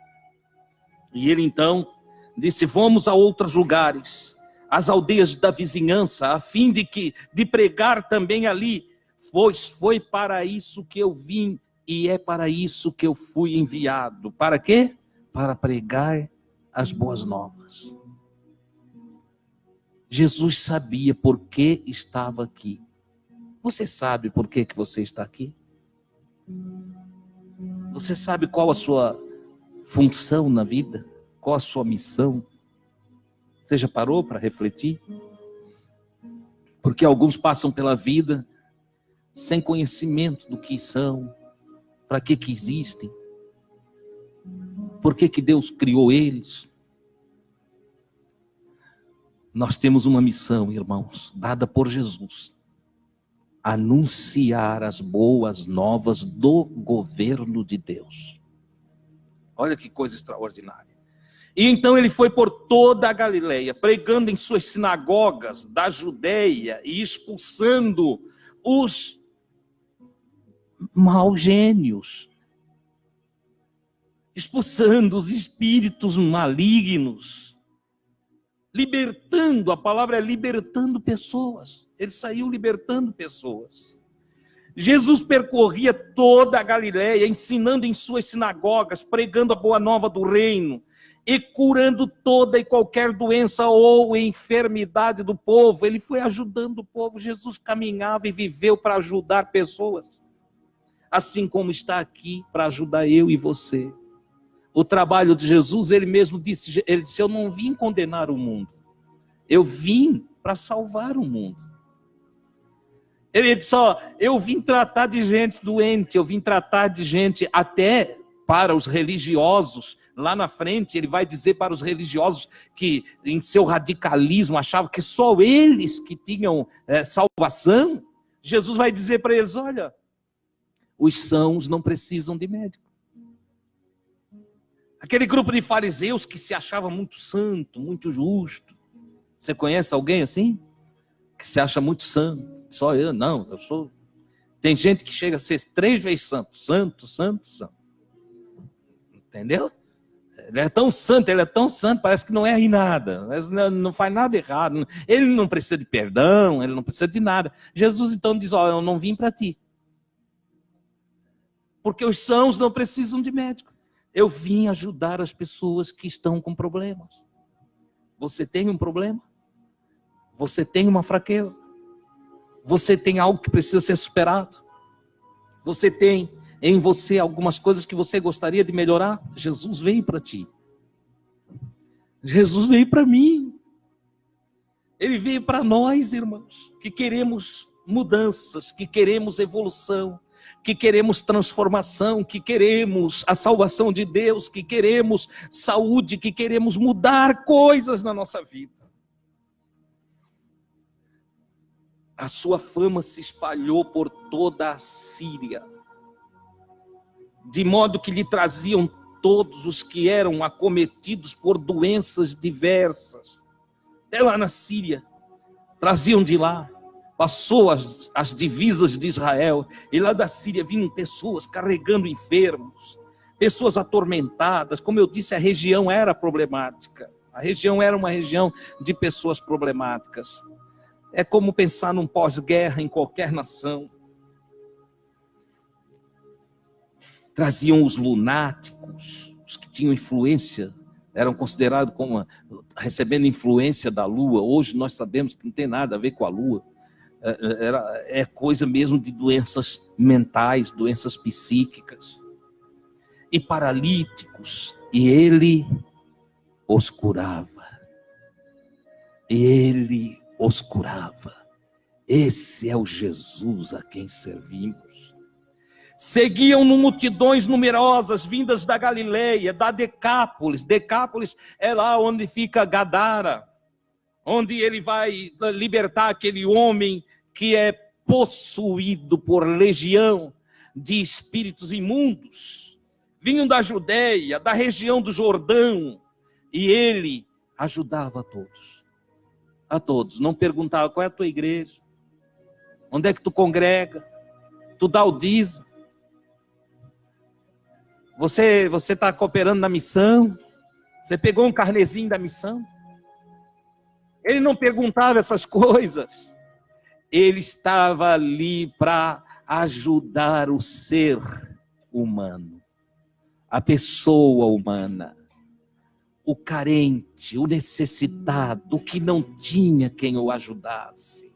E ele então disse: vamos a outros lugares, as aldeias da vizinhança, a fim de pregar também ali, pois foi para isso que eu vim e é para isso que eu fui enviado. Para quê? Para pregar as boas novas. Jesus sabia por que estava aqui. Você sabe por que você está aqui? Você sabe qual a sua função na vida? Qual a sua missão? Você já parou para refletir? Porque alguns passam pela vida sem conhecimento do que são, para que existem, por que Deus criou eles. Nós temos uma missão, irmãos, dada por Jesus: anunciar as boas novas do governo de Deus. Olha que coisa extraordinária. E então ele foi por toda a Galileia, pregando em suas sinagogas da Judeia e expulsando os maus gênios, expulsando os espíritos malignos, libertando, a palavra é libertando pessoas. Ele saiu libertando pessoas. Jesus percorria toda a Galileia, ensinando em suas sinagogas, pregando a boa nova do reino e curando toda e qualquer doença ou enfermidade do povo. Ele foi ajudando o povo. Jesus caminhava e viveu para ajudar pessoas, assim como está aqui para ajudar eu e você. O trabalho de Jesus, ele mesmo disse, eu não vim condenar o mundo, eu vim para salvar o mundo. Ele disse, eu vim tratar de gente doente, eu vim tratar de gente até para os religiosos. Lá na frente ele vai dizer para os religiosos que em seu radicalismo achavam que só eles que tinham salvação. Jesus vai dizer para eles, olha, os sãos não precisam de médico. Aquele grupo de fariseus que se achava muito santo, muito justo. Você conhece alguém assim? Que se acha muito santo? Só eu? Não, eu sou... Tem gente que chega a ser 3 vezes santo. Santo, santo, santo. Entendeu? Ele é tão santo, parece que não erra em nada. Não faz nada errado. Ele não precisa de perdão, ele não precisa de nada. Jesus então diz, eu não vim para ti. Porque os sãos não precisam de médico. Eu vim ajudar as pessoas que estão com problemas. Você tem um problema? Você tem uma fraqueza? Você tem algo que precisa ser superado? Você tem em você algumas coisas que você gostaria de melhorar? Jesus veio para ti. Jesus veio para mim. Ele veio para nós, irmãos, que queremos mudanças, que queremos evolução, que queremos transformação, que queremos a salvação de Deus, que queremos saúde, que queremos mudar coisas na nossa vida. A sua fama se espalhou por toda a Síria, de modo que lhe traziam todos os que eram acometidos por doenças diversas. Até lá na Síria, traziam de lá, passou as divisas de Israel, e lá da Síria vinham pessoas carregando enfermos, pessoas atormentadas. Como eu disse, a região era problemática, a região era uma região de pessoas problemáticas. É como pensar num pós-guerra em qualquer nação. Traziam os lunáticos, os que tinham influência, eram considerados como recebendo influência da lua. Hoje nós sabemos que não tem nada a ver com a lua. É coisa mesmo de doenças mentais, doenças psíquicas. E paralíticos, e ele os curava. Ele os curava. Esse é o Jesus a quem servimos. Seguiam-no multidões numerosas, vindas da Galileia, da Decápolis. Decápolis é lá onde fica Gadara, onde ele vai libertar aquele homem que é possuído por legião de espíritos imundos. Vinham da Judeia, da região do Jordão, e ele ajudava a todos. A todos. Não perguntava qual é a tua igreja, onde é que tu congrega, tu dá o dízimo. Você está cooperando na missão? Você pegou um carnezinho da missão? Ele não perguntava essas coisas. Ele estava ali para ajudar o ser humano, a pessoa humana, o carente, o necessitado, o que não tinha quem o ajudasse.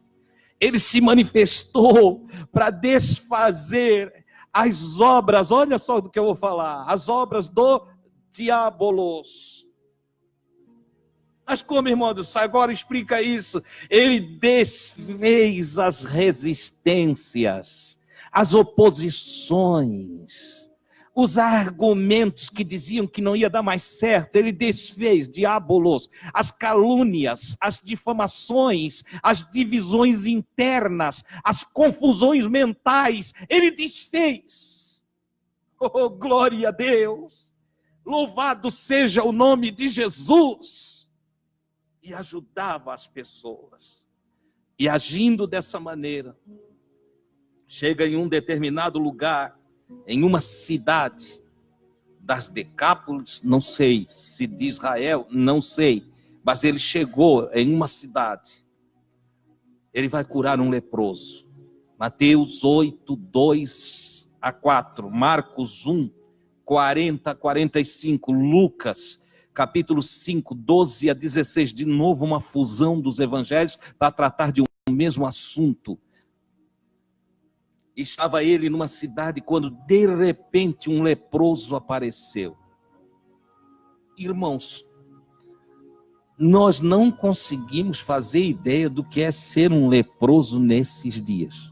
Ele se manifestou para desfazer as obras, olha só do que eu vou falar, as obras do diabolos. Mas como, irmão Deus, agora explica isso. Ele desfez as resistências, as oposições, os argumentos que diziam que não ia dar mais certo. Ele desfez, diabolos, as calúnias, as difamações, as divisões internas, as confusões mentais. Ele desfez. Oh, glória a Deus! Louvado seja o nome de Jesus! E ajudava as pessoas. E agindo dessa maneira, chega em um determinado lugar, em uma cidade das Decápolis, não sei, se de Israel, não sei, mas ele chegou em uma cidade. Ele vai curar um leproso. Mateus 8, 2 a 4, Marcos 1, 40 a 45, Lucas capítulo 5, 12 a 16, de novo uma fusão dos evangelhos para tratar de um mesmo assunto. Estava ele numa cidade quando de repente um leproso apareceu. Irmãos, nós não conseguimos fazer ideia do que é ser um leproso nesses dias.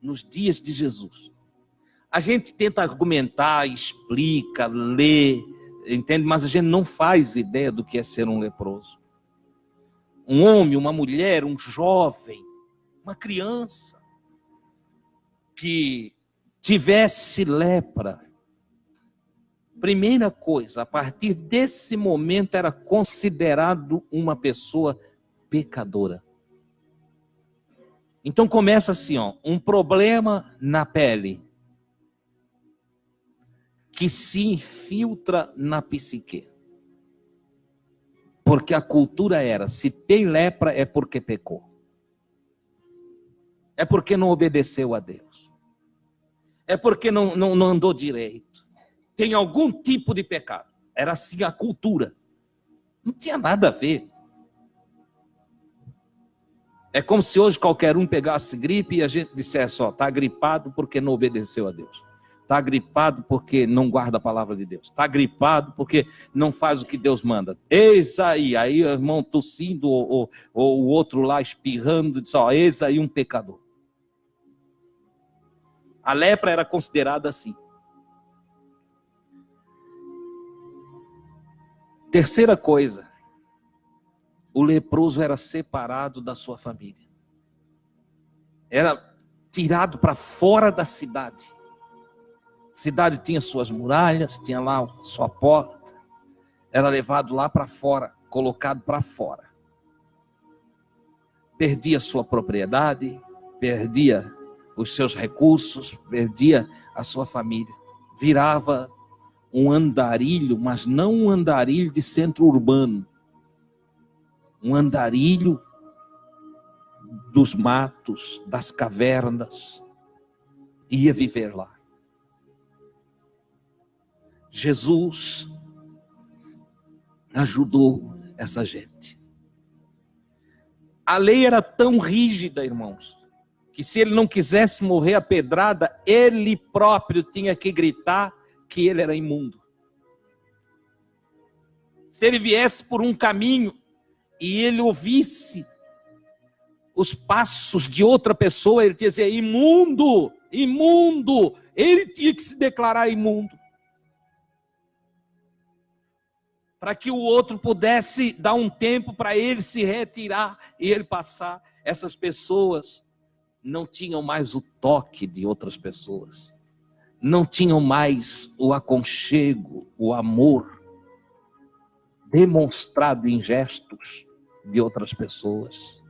Nos dias de Jesus. A gente tenta argumentar, explica, lê, entende? Mas a gente não faz ideia do que é ser um leproso. Um homem, uma mulher, um jovem, uma criança que tivesse lepra. Primeira coisa, a partir desse momento era considerado uma pessoa pecadora. Então começa assim, ó, um problema na pele que se infiltra na psique. Porque a cultura era, se tem lepra é porque pecou. É porque não obedeceu a Deus. É porque não andou direito. Tem algum tipo de pecado. Era assim a cultura. Não tinha nada a ver. É como se hoje qualquer um pegasse gripe e a gente dissesse, ó, está gripado porque não obedeceu a Deus. Está gripado porque não guarda a palavra de Deus. Está gripado porque não faz o que Deus manda. Eis aí o irmão tossindo ou o outro lá espirrando, diz, ó, eis aí um pecador. A lepra era considerada assim. Terceira coisa, o leproso era separado da sua família. Era tirado para fora da cidade. A cidade tinha suas muralhas, tinha lá sua porta. Era levado lá para fora, colocado para fora. Perdia sua propriedade, perdia os seus recursos, perdia a sua família. Virava um andarilho, mas não um andarilho de centro urbano. Um andarilho dos matos, das cavernas. Ia viver lá. Jesus ajudou essa gente. A lei era tão rígida, irmãos, que se ele não quisesse morrer a pedrada, ele próprio tinha que gritar que ele era imundo. Se ele viesse por um caminho e ele ouvisse os passos de outra pessoa, ele tinha que dizer, imundo, imundo. Ele tinha que se declarar imundo. Para que o outro pudesse dar um tempo para ele se retirar e ele passar. Essas pessoas não tinham mais o toque de outras pessoas. Não tinham mais o aconchego, o amor demonstrado em gestos de outras pessoas.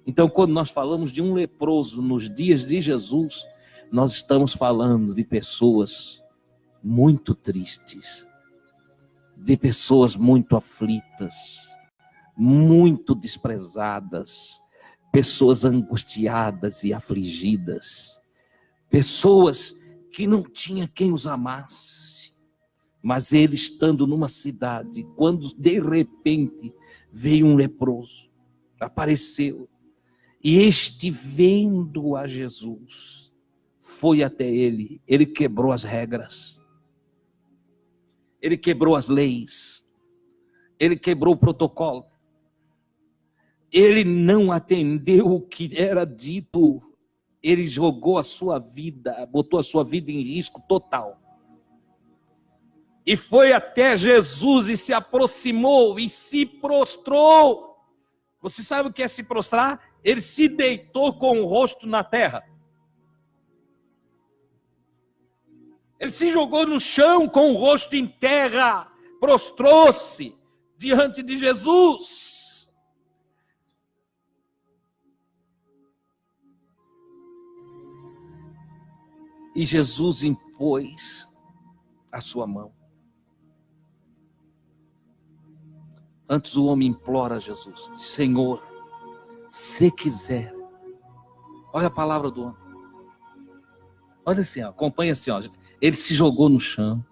Então, quando nós falamos de um leproso nos dias de Jesus, nós estamos falando de pessoas muito tristes, de pessoas muito aflitas, muito desprezadas, pessoas angustiadas e afligidas, pessoas que não tinha quem os amasse, mas ele estando numa cidade, quando de repente veio um leproso, apareceu, e este vendo a Jesus, foi até ele quebrou as regras, ele quebrou as leis, ele quebrou o protocolo, ele não atendeu o que era dito, ele jogou a sua vida, botou a sua vida em risco total. E foi até Jesus e se aproximou e se prostrou. Você sabe o que é se prostrar? Ele se deitou com o rosto na terra. Ele se jogou no chão com o rosto em terra, prostrou-se diante de Jesus. E Jesus impôs a sua mão. Antes o homem implora a Jesus, diz, Senhor, se quiser. Olha a palavra do homem. Olha assim, ó, acompanha assim, ó. Ele se jogou no chão,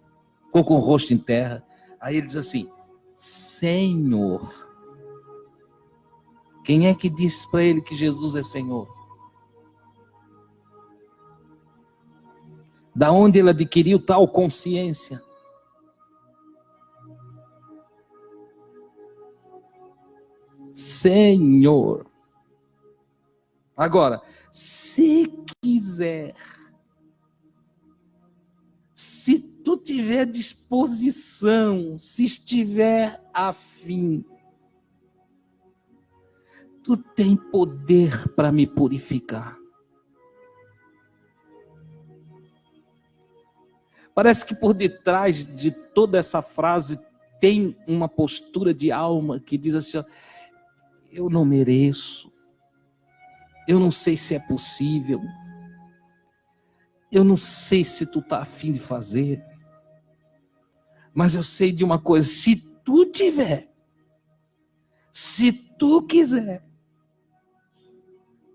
ficou com o rosto em terra. Aí ele diz assim, Senhor. Quem é que disse para ele que Jesus é Senhor? Da onde ele adquiriu tal consciência? Senhor. Agora, se quiser, se tu tiver disposição, se estiver afim, tu tem poder para me purificar. Parece que por detrás de toda essa frase tem uma postura de alma que diz assim: ó, eu não mereço, eu não sei se é possível, eu não sei se tu está afim de fazer, mas eu sei de uma coisa: se tu tiver, se tu quiser,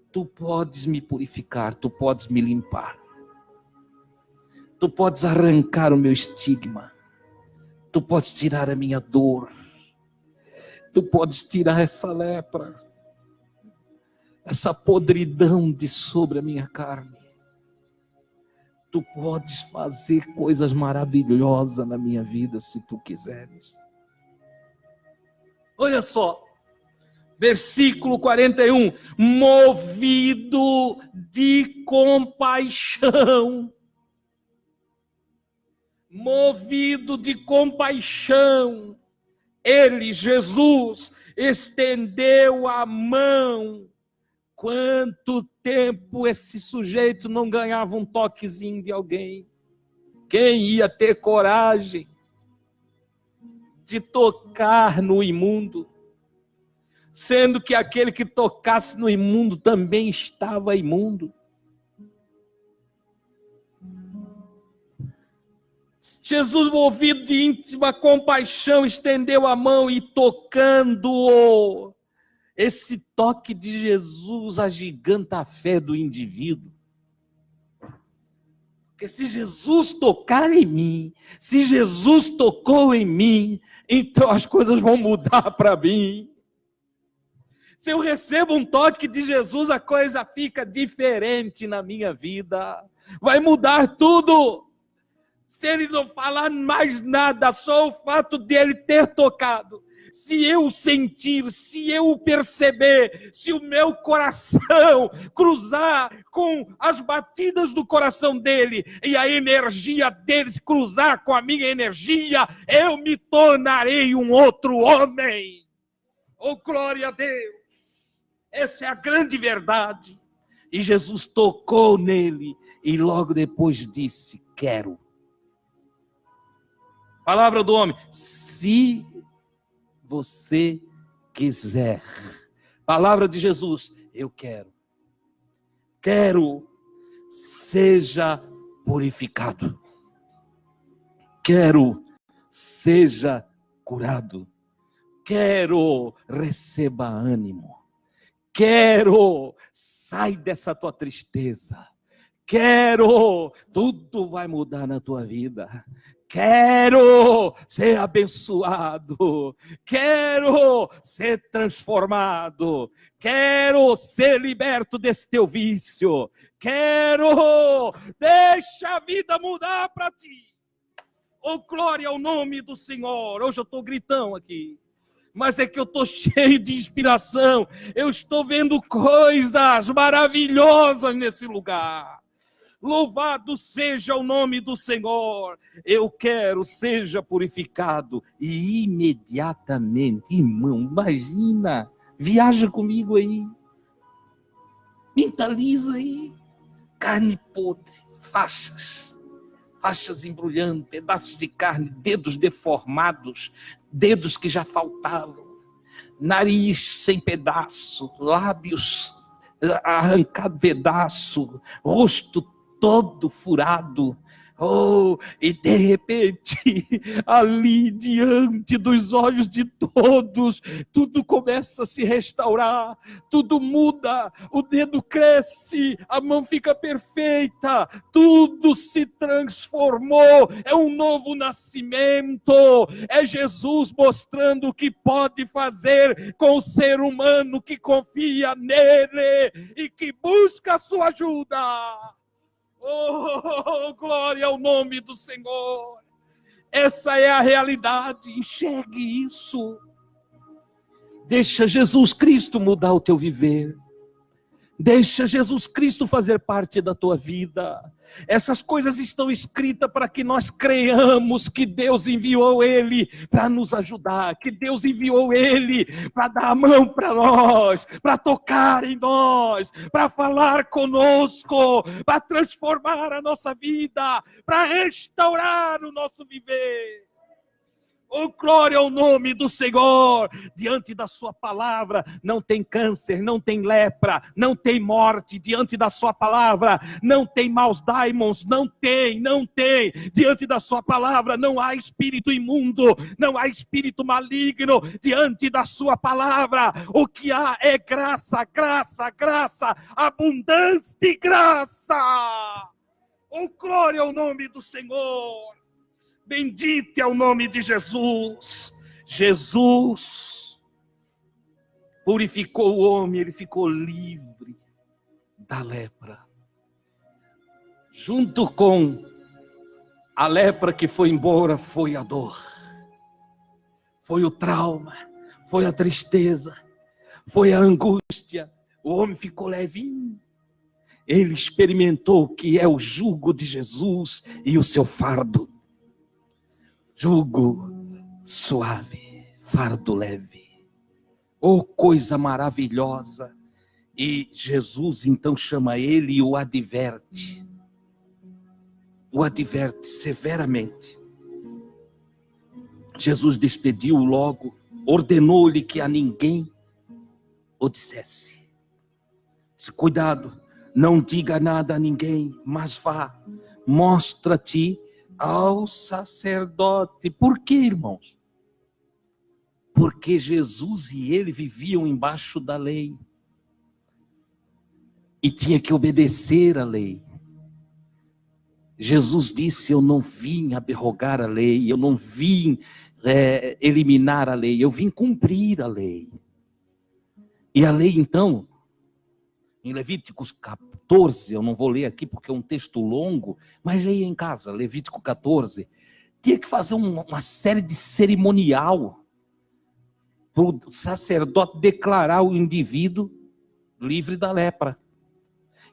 tu podes me purificar, tu podes me limpar, tu podes arrancar o meu estigma, tu podes tirar a minha dor, tu podes tirar essa lepra, essa podridão de sobre a minha carne. Tu podes fazer coisas maravilhosas na minha vida se tu quiseres. Olha só, versículo 41, movido de compaixão. Movido de compaixão, ele, Jesus, estendeu a mão. Quanto tempo esse sujeito não ganhava um toquezinho de alguém? Quem ia ter coragem de tocar no imundo? Sendo que aquele que tocasse no imundo também estava imundo. Jesus, movido de íntima compaixão, estendeu a mão e tocando-o. Esse toque de Jesus agiganta a fé do indivíduo. Porque se Jesus tocar em mim, se Jesus tocou em mim, então as coisas vão mudar para mim. Se eu recebo um toque de Jesus, a coisa fica diferente na minha vida. Vai mudar tudo. Se ele não falar mais nada, só o fato de ele ter tocado, se eu sentir, se eu perceber, se o meu coração cruzar com as batidas do coração dele e a energia dele se cruzar com a minha energia, eu me tornarei um outro homem. Oh, glória a Deus! Essa é a grande verdade. E Jesus tocou nele e logo depois disse: quero. Palavra do homem: se você quiser. Palavra de Jesus: eu quero. Quero, seja purificado. Quero, seja curado. Quero, receba ânimo. Quero, sai dessa tua tristeza. Quero, tudo vai mudar na tua vida. Quero ser abençoado, quero ser transformado, quero ser liberto desse teu vício, quero, deixa a vida mudar para ti. Oh, glória ao nome do Senhor. Hoje eu estou gritando aqui, mas é que eu estou cheio de inspiração, eu estou vendo coisas maravilhosas nesse lugar. Louvado seja o nome do Senhor. Eu quero, seja purificado. E imediatamente, irmão, imagina, viaja comigo aí, mentaliza aí, carne podre, faixas embrulhando, pedaços de carne, dedos deformados, dedos que já faltavam, nariz sem pedaço, lábios arrancado pedaço, rosto todo furado. Oh, e de repente, ali diante dos olhos de todos, tudo começa a se restaurar, tudo muda, o dedo cresce, a mão fica perfeita, tudo se transformou, é um novo nascimento, é Jesus mostrando o que pode fazer com o ser humano que confia nele e que busca a sua ajuda. Oh, glória ao nome do Senhor. Essa é a realidade, enxergue isso. Deixa Jesus Cristo mudar o teu viver. Deixa Jesus Cristo fazer parte da tua vida. Essas coisas estão escritas para que nós creiamos que Deus enviou Ele para nos ajudar, que Deus enviou Ele para dar a mão para nós, para tocar em nós, para falar conosco, para transformar a nossa vida, para restaurar o nosso viver. Oh, glória ao nome do Senhor. Diante da sua palavra não tem câncer, não tem lepra, não tem morte. Diante da sua palavra não tem maus daimons, não tem. Diante da sua palavra não há espírito imundo, não há espírito maligno. Diante da sua palavra o que há é graça, abundância de graça. Oh, glória ao nome do Senhor. Bendito é o nome de Jesus. Jesus purificou o homem, ele ficou livre da lepra. Junto com a lepra que foi embora, foi a dor, foi o trauma, foi a tristeza, foi a angústia. O homem ficou levinho. Ele experimentou o que é o jugo de Jesus e o seu fardo. Jugo suave, fardo leve. Oh, coisa maravilhosa. E Jesus então chama ele e o adverte. O adverte severamente. Jesus despediu-o logo, ordenou-lhe que a ninguém o dissesse. Disse, cuidado, não diga nada a ninguém, mas vá, mostra-te ao sacerdote. Por quê, irmãos? Porque Jesus e ele viviam embaixo da lei. E tinha que obedecer à lei. Jesus disse, eu não vim abrogar a lei, eu não vim eliminar a lei, eu vim cumprir a lei. E a lei então, em Levíticos 14, eu não vou ler aqui porque é um texto longo, mas leia em casa, Levítico 14, tinha que fazer uma série de cerimonial para o sacerdote declarar o indivíduo livre da lepra.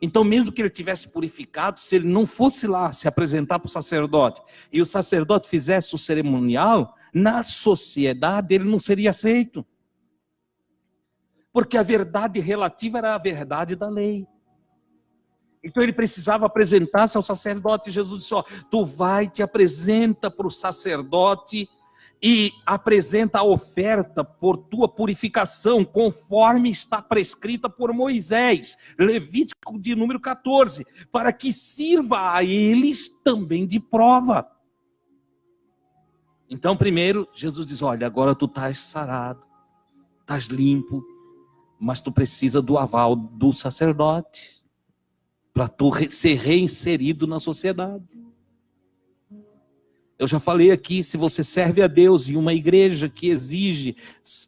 Então, mesmo que ele tivesse purificado, se ele não fosse lá se apresentar para o sacerdote, e o sacerdote fizesse o cerimonial, na sociedade ele não seria aceito. Porque a verdade relativa era a verdade da lei. Então ele precisava apresentar-se ao sacerdote. Jesus disse, ó, tu vai, te apresenta para o sacerdote e apresenta a oferta por tua purificação, conforme está prescrita por Moisés, Levítico de número 14, para que sirva a eles também de prova. Então primeiro Jesus diz, olha, agora tu estás sarado, estás limpo, mas tu precisa do aval do sacerdote para tu ser reinserido na sociedade. Eu já falei aqui, se você serve a Deus em uma igreja que exige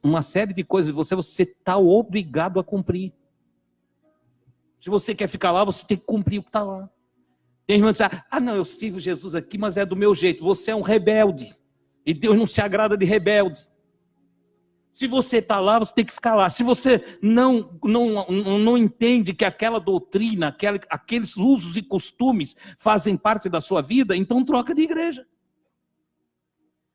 uma série de coisas de você, você está obrigado a cumprir. Se você quer ficar lá, você tem que cumprir o que está lá. Tem irmão que diz, não, eu sirvo Jesus aqui, mas é do meu jeito. Você é um rebelde. E Deus não se agrada de rebelde. Se você está lá, você tem que ficar lá. Se você não entende que aquela doutrina, aqueles usos e costumes fazem parte da sua vida, então troca de igreja.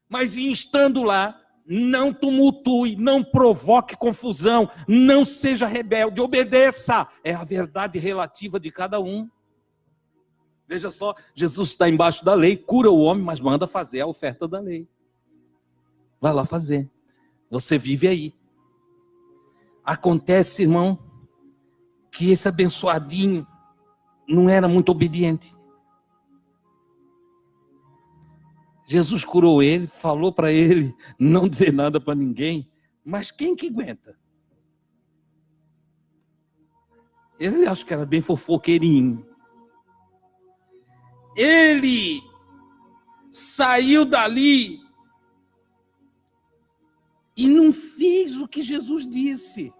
Mas estando lá, não tumultue, não provoque confusão, não seja rebelde, obedeça. É a verdade relativa de cada um. Veja só, Jesus está embaixo da lei, cura o homem, mas manda fazer a oferta da lei. Vai lá fazer. Você vive aí. Acontece, irmão, que esse abençoadinho não era muito obediente. Jesus curou ele, falou para ele não dizer nada para ninguém, mas quem que aguenta? Ele acho que era bem fofoqueirinho. Ele saiu dali e não fez o que Jesus disse.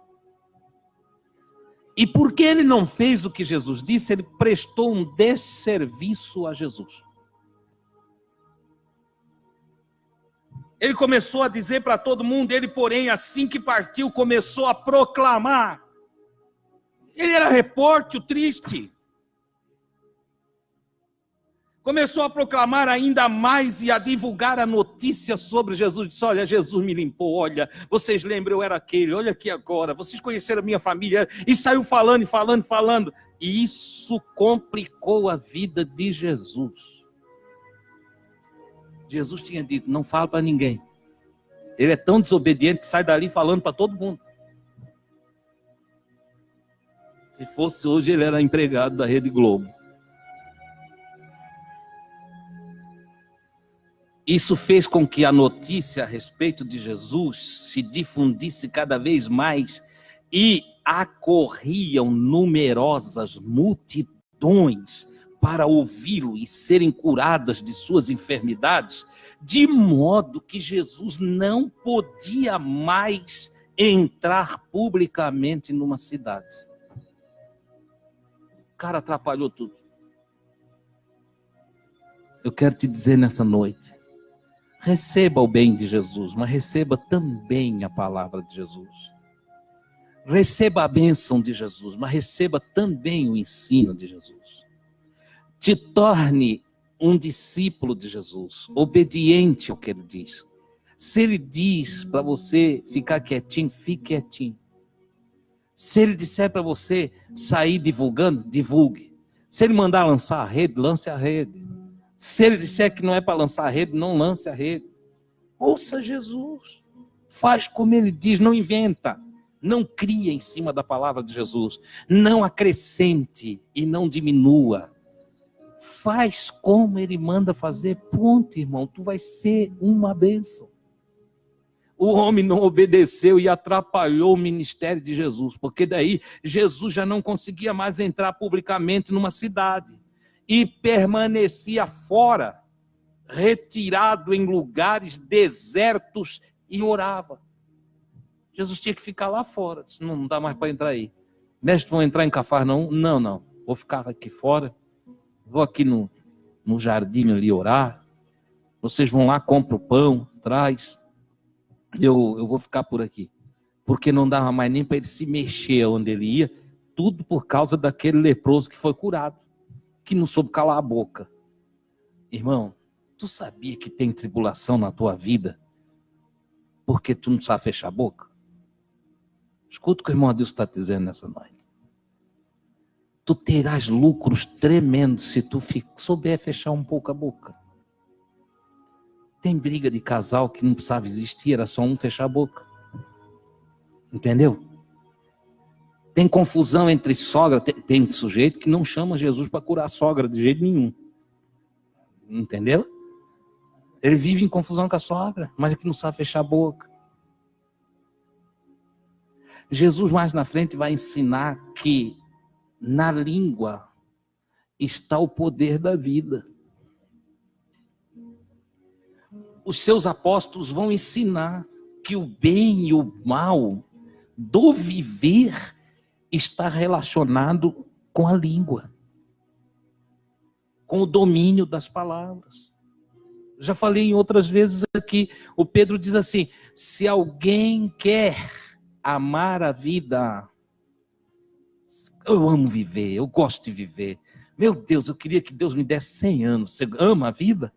E porque ele não fez o que Jesus disse, ele prestou um desserviço a Jesus. Ele começou a dizer para todo mundo, ele, porém, assim que partiu, começou a proclamar. Ele era repórter triste. Começou a proclamar ainda mais e a divulgar a notícia sobre Jesus. Disse, olha, Jesus me limpou, olha, vocês lembram, eu era aquele, olha aqui agora, vocês conheceram a minha família. E saiu falando e falando e falando. E isso complicou a vida de Jesus. Jesus tinha dito, não fala para ninguém. Ele é tão desobediente que sai dali falando para todo mundo. Se fosse hoje, ele era empregado da Rede Globo. Isso fez com que a notícia a respeito de Jesus se difundisse cada vez mais e acorriam numerosas multidões para ouvi-lo e serem curadas de suas enfermidades, de modo que Jesus não podia mais entrar publicamente numa cidade. O cara atrapalhou tudo. Eu quero te dizer nessa noite, receba o bem de Jesus, mas receba também a palavra de Jesus. Receba a bênção de Jesus, mas receba também o ensino de Jesus. Te torne um discípulo de Jesus, obediente ao que ele diz. Se ele diz para você ficar quietinho, fique quietinho. Se ele disser para você sair divulgando, divulgue. Se ele mandar lançar a rede, lance a rede. Se ele disser que não é para lançar a rede, não lance a rede. Ouça Jesus. Faz como ele diz, não inventa. Não cria em cima da palavra de Jesus. Não acrescente e não diminua. Faz como ele manda fazer. Ponto, irmão. Tu vai ser uma bênção. O homem não obedeceu e atrapalhou o ministério de Jesus. Porque daí Jesus já não conseguia mais entrar publicamente numa cidade. E permanecia fora, retirado em lugares desertos e orava. Jesus tinha que ficar lá fora. Disse, não dá mais para entrar aí. Mestre, vão entrar em Cafarnaum? Não. Vou ficar aqui fora. Vou aqui no jardim ali orar. Vocês vão lá, compram o pão, traz. Eu vou ficar por aqui. Porque não dava mais nem para ele se mexer onde ele ia. Tudo por causa daquele leproso que foi curado. Que não soube calar a boca. Irmão, tu sabia que tem tribulação na tua vida? Porque tu não sabe fechar a boca? Escuta o que o irmão Deus está dizendo nessa noite. Tu terás lucros tremendos se tu souber fechar um pouco a boca. Tem briga de casal que não precisava existir, era só um fechar a boca. Entendeu? Tem confusão entre sogra, tem sujeito que não chama Jesus para curar a sogra de jeito nenhum. Entendeu? Ele vive em confusão com a sogra, mas é que não sabe fechar a boca. Jesus mais na frente vai ensinar que na língua está o poder da vida. Os seus apóstolos vão ensinar que o bem e o mal do viver está relacionado com a língua, com o domínio das palavras. Já falei em outras vezes aqui, o Pedro diz assim, se alguém quer amar a vida, eu amo viver, eu gosto de viver. Meu Deus, eu queria que Deus me desse 100 anos. Você ama a vida?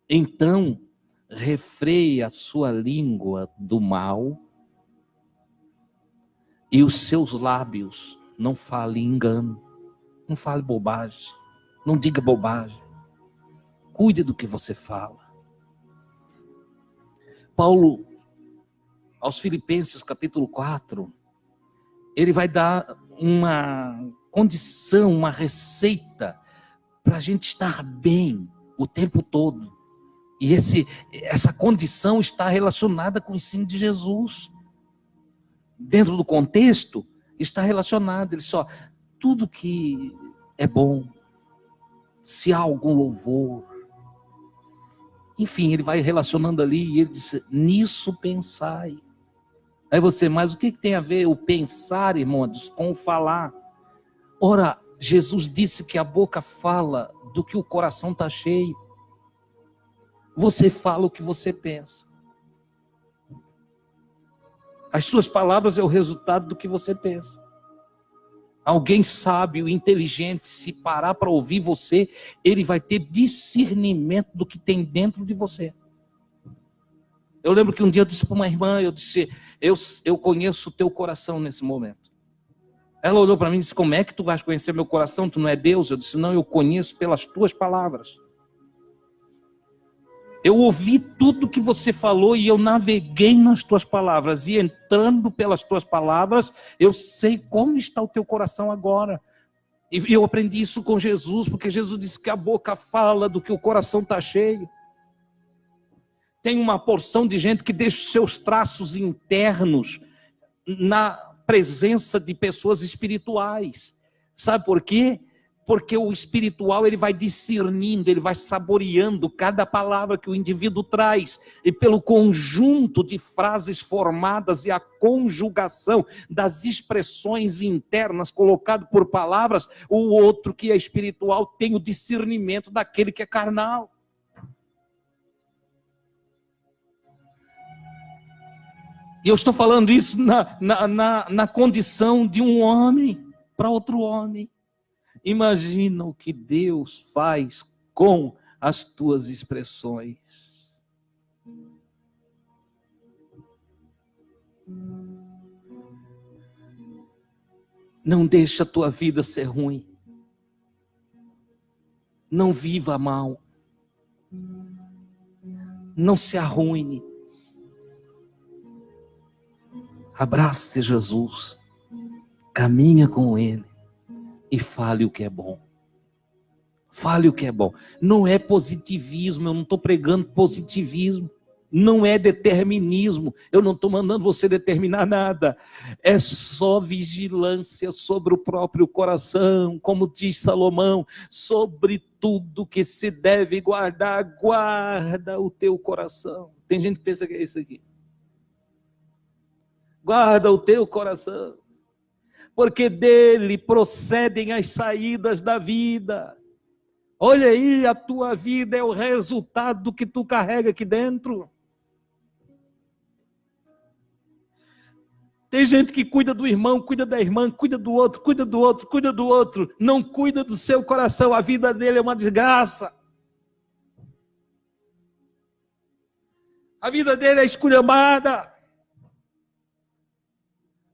Então, refreie a sua língua do mal e os seus lábios não falem engano, não fale bobagem, não diga bobagem. Cuide do que você fala. Paulo, aos Filipenses capítulo 4, ele vai dar uma condição, uma receita para a gente estar bem o tempo todo. E essa condição está relacionada com o ensino de Jesus. Dentro do contexto, está relacionado. Ele só, tudo que é bom, se há algum louvor, enfim, ele vai relacionando ali e ele diz, nisso pensai. Aí você, mas o que tem a ver o pensar, irmãos, com o falar? Ora, Jesus disse que a boca fala do que o coração está cheio. Você fala o que você pensa. As suas palavras é o resultado do que você pensa. Alguém sábio, inteligente, se parar para ouvir você, ele vai ter discernimento do que tem dentro de você. Eu lembro que um dia eu disse para uma irmã, eu disse, eu conheço o teu coração nesse momento. Ela olhou para mim e disse, como é que tu vais conhecer meu coração? Tu não é Deus? Eu disse, não, eu conheço pelas tuas palavras. Eu ouvi tudo que você falou e eu naveguei nas tuas palavras. E entrando pelas tuas palavras, eu sei como está o teu coração agora. E eu aprendi isso com Jesus, porque Jesus disse que a boca fala do que o coração está cheio. Tem uma porção de gente que deixa os seus traços internos na presença de pessoas espirituais. Sabe por quê? Porque o espiritual ele vai discernindo, ele vai saboreando cada palavra que o indivíduo traz. E pelo conjunto de frases formadas e a conjugação das expressões internas colocado por palavras, o outro que é espiritual tem o discernimento daquele que é carnal. E eu estou falando isso na condição de um homem para outro homem. Imagina o que Deus faz com as tuas expressões. Não deixa a tua vida ser ruim. Não viva mal. Não se arruine. Abrace Jesus. Caminha com Ele. E fale o que é bom. Fale o que é bom. Não é positivismo, eu não estou pregando positivismo. Não é determinismo, eu não estou mandando você determinar nada. É só vigilância sobre o próprio coração, como diz Salomão, sobre tudo que se deve guardar, guarda o teu coração. Tem gente que pensa que é isso aqui. Guarda o teu coração. Porque dele procedem as saídas da vida. Olha aí, a tua vida é o resultado do que tu carrega aqui dentro. Tem gente que cuida do irmão, cuida da irmã, cuida do outro, cuida do outro, cuida do outro. Não cuida do seu coração, a vida dele é uma desgraça. A vida dele é esculhambada.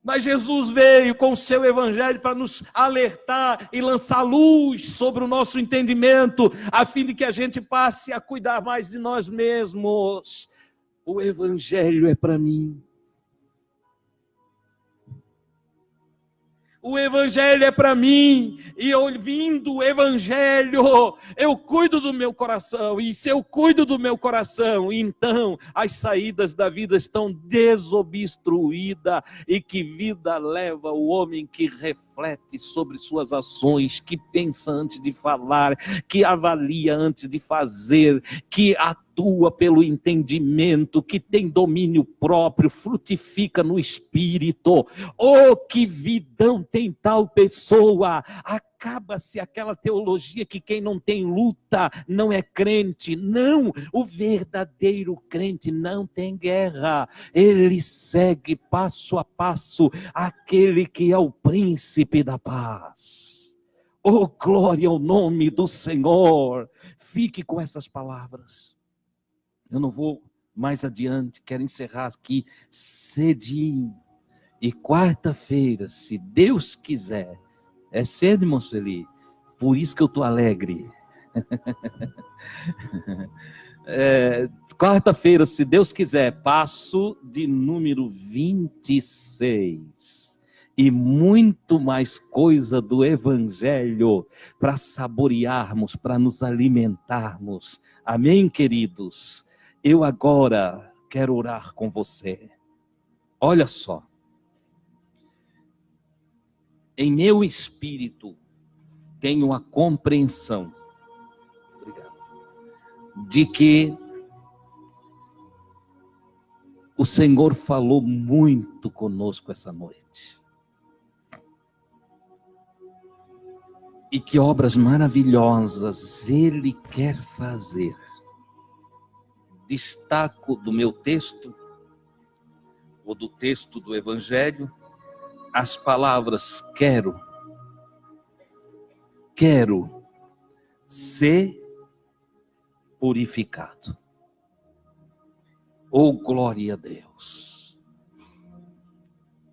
Mas Jesus veio com o seu evangelho para nos alertar e lançar luz sobre o nosso entendimento, a fim de que a gente passe a cuidar mais de nós mesmos. O evangelho é para mim. O evangelho é para mim, e ouvindo o evangelho, eu cuido do meu coração, e se eu cuido do meu coração, então as saídas da vida estão desobstruídas, e que vida leva o homem que reflete sobre suas ações, que pensa antes de falar, que avalia antes de fazer, que atua pelo entendimento, que tem domínio próprio, frutifica no espírito. Oh, que vidão tem tal pessoa! Acaba-se aquela teologia que quem não tem luta não é crente. Não, o verdadeiro crente não tem guerra. Ele segue passo a passo aquele que é o príncipe da paz. Oh, glória ao nome do Senhor! Fique com essas palavras. Eu não vou mais adiante, quero encerrar aqui cedinho. E quarta-feira, se Deus quiser, é cedo, irmão Sueli, por isso que eu estou alegre. Quarta-feira, se Deus quiser, passo de número 26. E muito mais coisa do Evangelho para saborearmos, para nos alimentarmos. Amém, queridos? Eu agora quero orar com você. Olha só. Em meu espírito, tenho a compreensão de que o Senhor falou muito conosco essa noite. E que obras maravilhosas Ele quer fazer. Destaco do meu texto ou do texto do Evangelho, as palavras quero ser purificado. Oh, glória a Deus.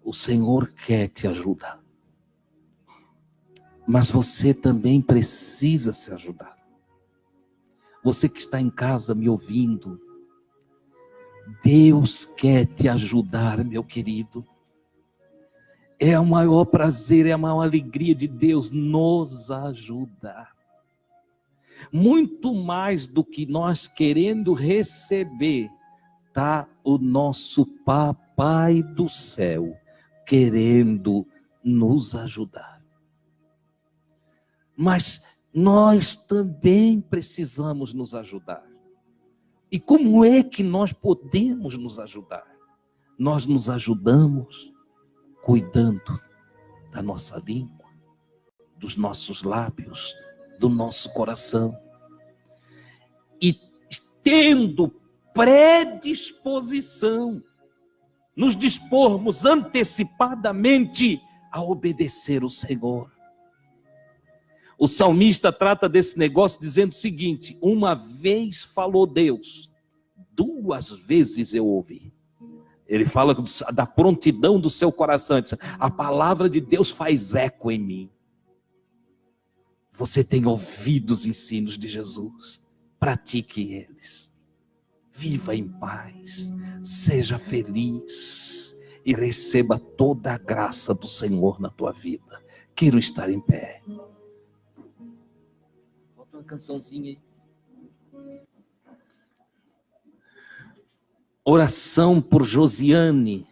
O Senhor quer te ajudar. Mas você também precisa se ajudar. Você que está em casa me ouvindo, Deus quer te ajudar, meu querido. É o maior prazer, é a maior alegria de Deus nos ajudar. Muito mais do que nós querendo receber, está o nosso Papai do céu querendo nos ajudar. Mas nós também precisamos nos ajudar. E como é que nós podemos nos ajudar? Nós nos ajudamos cuidando da nossa língua, dos nossos lábios, do nosso coração. E tendo predisposição, nos dispormos antecipadamente a obedecer o Senhor. O salmista trata desse negócio dizendo o seguinte: uma vez falou Deus, 2 vezes eu ouvi. Ele fala da prontidão do seu coração. Diz, a palavra de Deus faz eco em mim. Você tem ouvido os ensinos de Jesus. Pratique eles. Viva em paz. Seja feliz. E receba toda a graça do Senhor na tua vida. Quero estar em pé. Bota uma cançãozinha aí. Oração por Josiane,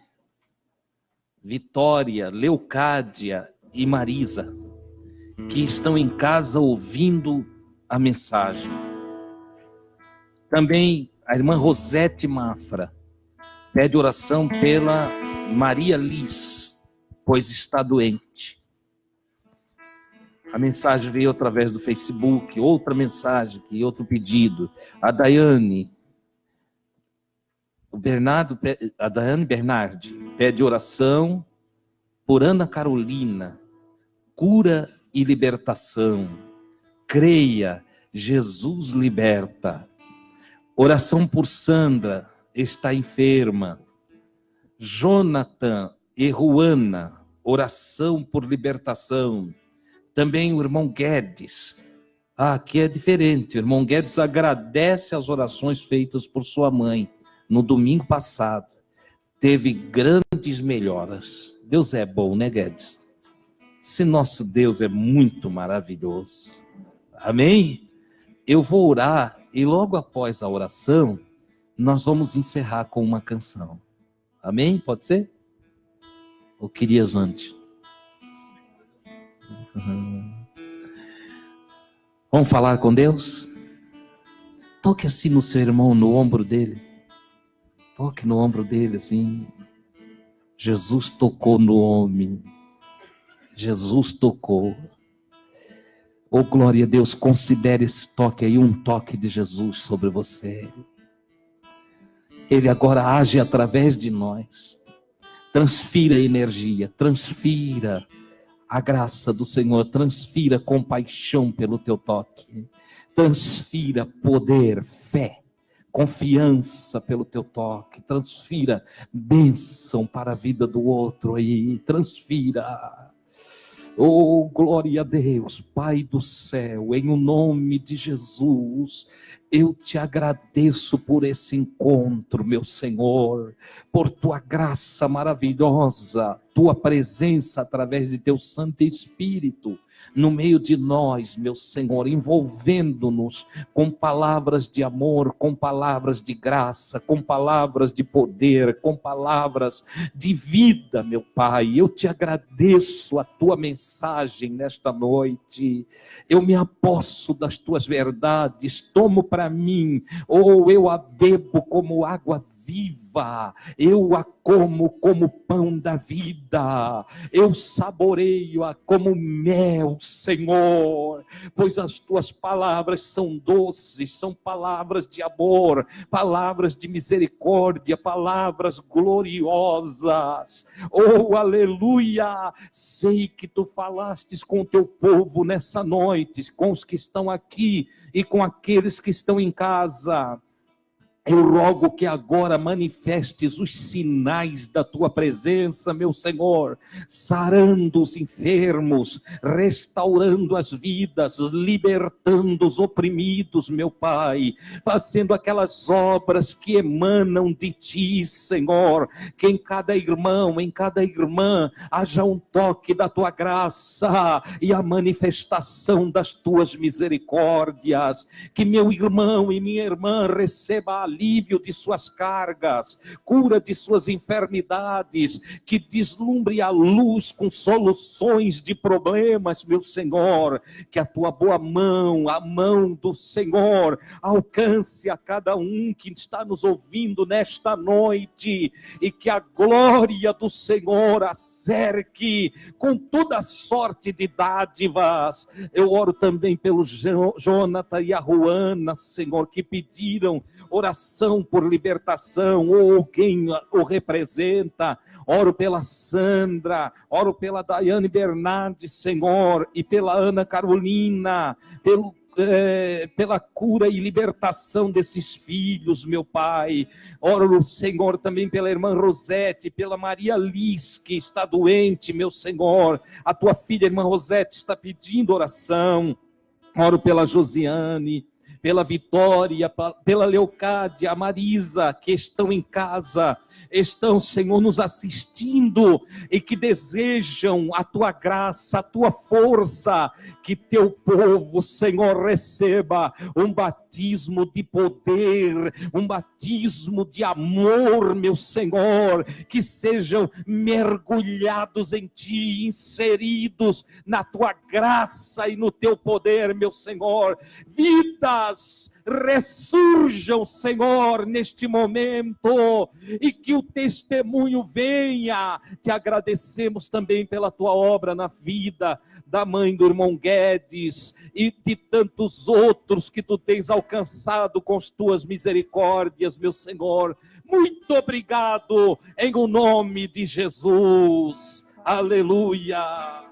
Vitória, Leucádia e Marisa, que estão em casa ouvindo a mensagem. Também a irmã Rosete Mafra pede oração pela Maria Liz, pois está doente. A mensagem veio através do Facebook, outra mensagem, outro pedido. A Daiane Bernardi pede oração por Ana Carolina, cura e libertação. Creia, Jesus liberta. Oração por Sandra, está enferma. Jonathan e Juana, oração por libertação. Também o irmão Guedes. Aqui é diferente. O irmão Guedes agradece as orações feitas por sua mãe. No domingo passado, teve grandes melhoras. Deus é bom, né, Guedes? Esse nosso Deus é muito maravilhoso. Amém? Eu vou orar e logo após a oração, nós vamos encerrar com uma canção. Amém? Pode ser? Ou querias antes? Vamos falar com Deus? Toque assim no seu irmão, no ombro dele. Toque no ombro dele assim. Jesus tocou no homem. Jesus tocou. Oh, glória a Deus, considere esse toque aí um toque de Jesus sobre você. Ele agora age através de nós. Transfira energia, transfira a graça do Senhor, transfira compaixão pelo teu toque. Transfira poder, fé. Confiança pelo teu toque, transfira bênção para a vida do outro aí, transfira. Oh, glória a Deus, Pai do céu, em o nome de Jesus, eu te agradeço por esse encontro, meu Senhor, por tua graça maravilhosa, tua presença através de teu Santo Espírito, no meio de nós, meu Senhor, envolvendo-nos com palavras de amor, com palavras de graça, com palavras de poder, com palavras de vida, meu Pai. Eu te agradeço a tua mensagem nesta noite. Eu me aposso das tuas verdades, tomo para mim, ou eu a bebo como água viva, viva, eu a como pão da vida, eu saboreio-a como mel, Senhor, pois as tuas palavras são doces, são palavras de amor, palavras de misericórdia, palavras gloriosas. Oh, aleluia! Sei que tu falastes com o teu povo nessa noite, com os que estão aqui e com aqueles que estão em casa. Eu rogo que agora manifestes os sinais da tua presença, meu Senhor, sarando os enfermos, restaurando as vidas, libertando os oprimidos, meu Pai, fazendo aquelas obras que emanam de ti, Senhor, que em cada irmão, em cada irmã, haja um toque da tua graça e a manifestação das tuas misericórdias, que meu irmão e minha irmã receba alívio de suas cargas, cura de suas enfermidades, que deslumbre a luz com soluções de problemas, meu Senhor, que a tua boa mão, a mão do Senhor, alcance a cada um que está nos ouvindo nesta noite, e que a glória do Senhor a cerque com toda sorte de dádivas. Eu oro também pelo Jonathan e a Ruana, Senhor, que pediram oração por libertação, ou quem o representa. Oro pela Sandra, oro pela Daiane Bernardes, Senhor, e pela Ana Carolina, pela cura e libertação desses filhos, meu Pai. Oro, Senhor, também pela irmã Rosete, pela Maria Liz, que está doente, meu Senhor. A tua filha, irmã Rosete, está pedindo oração. Oro pela Josiane, pela Vitória, pela Leocádia, a Marisa, que estão em casa, estão, Senhor, nos assistindo e que desejam a tua graça, a tua força, que teu povo, Senhor, receba um batismo de poder, um batismo de amor, meu Senhor, que sejam mergulhados em ti, inseridos na tua graça e no teu poder, meu Senhor. Vidas ressurjam, Senhor, neste momento, e que o testemunho venha. Te agradecemos também pela tua obra na vida da mãe do irmão Guedes e de tantos outros que tu tens alcançado com as tuas misericórdias, meu Senhor. Muito obrigado, em o nome de Jesus. Aleluia.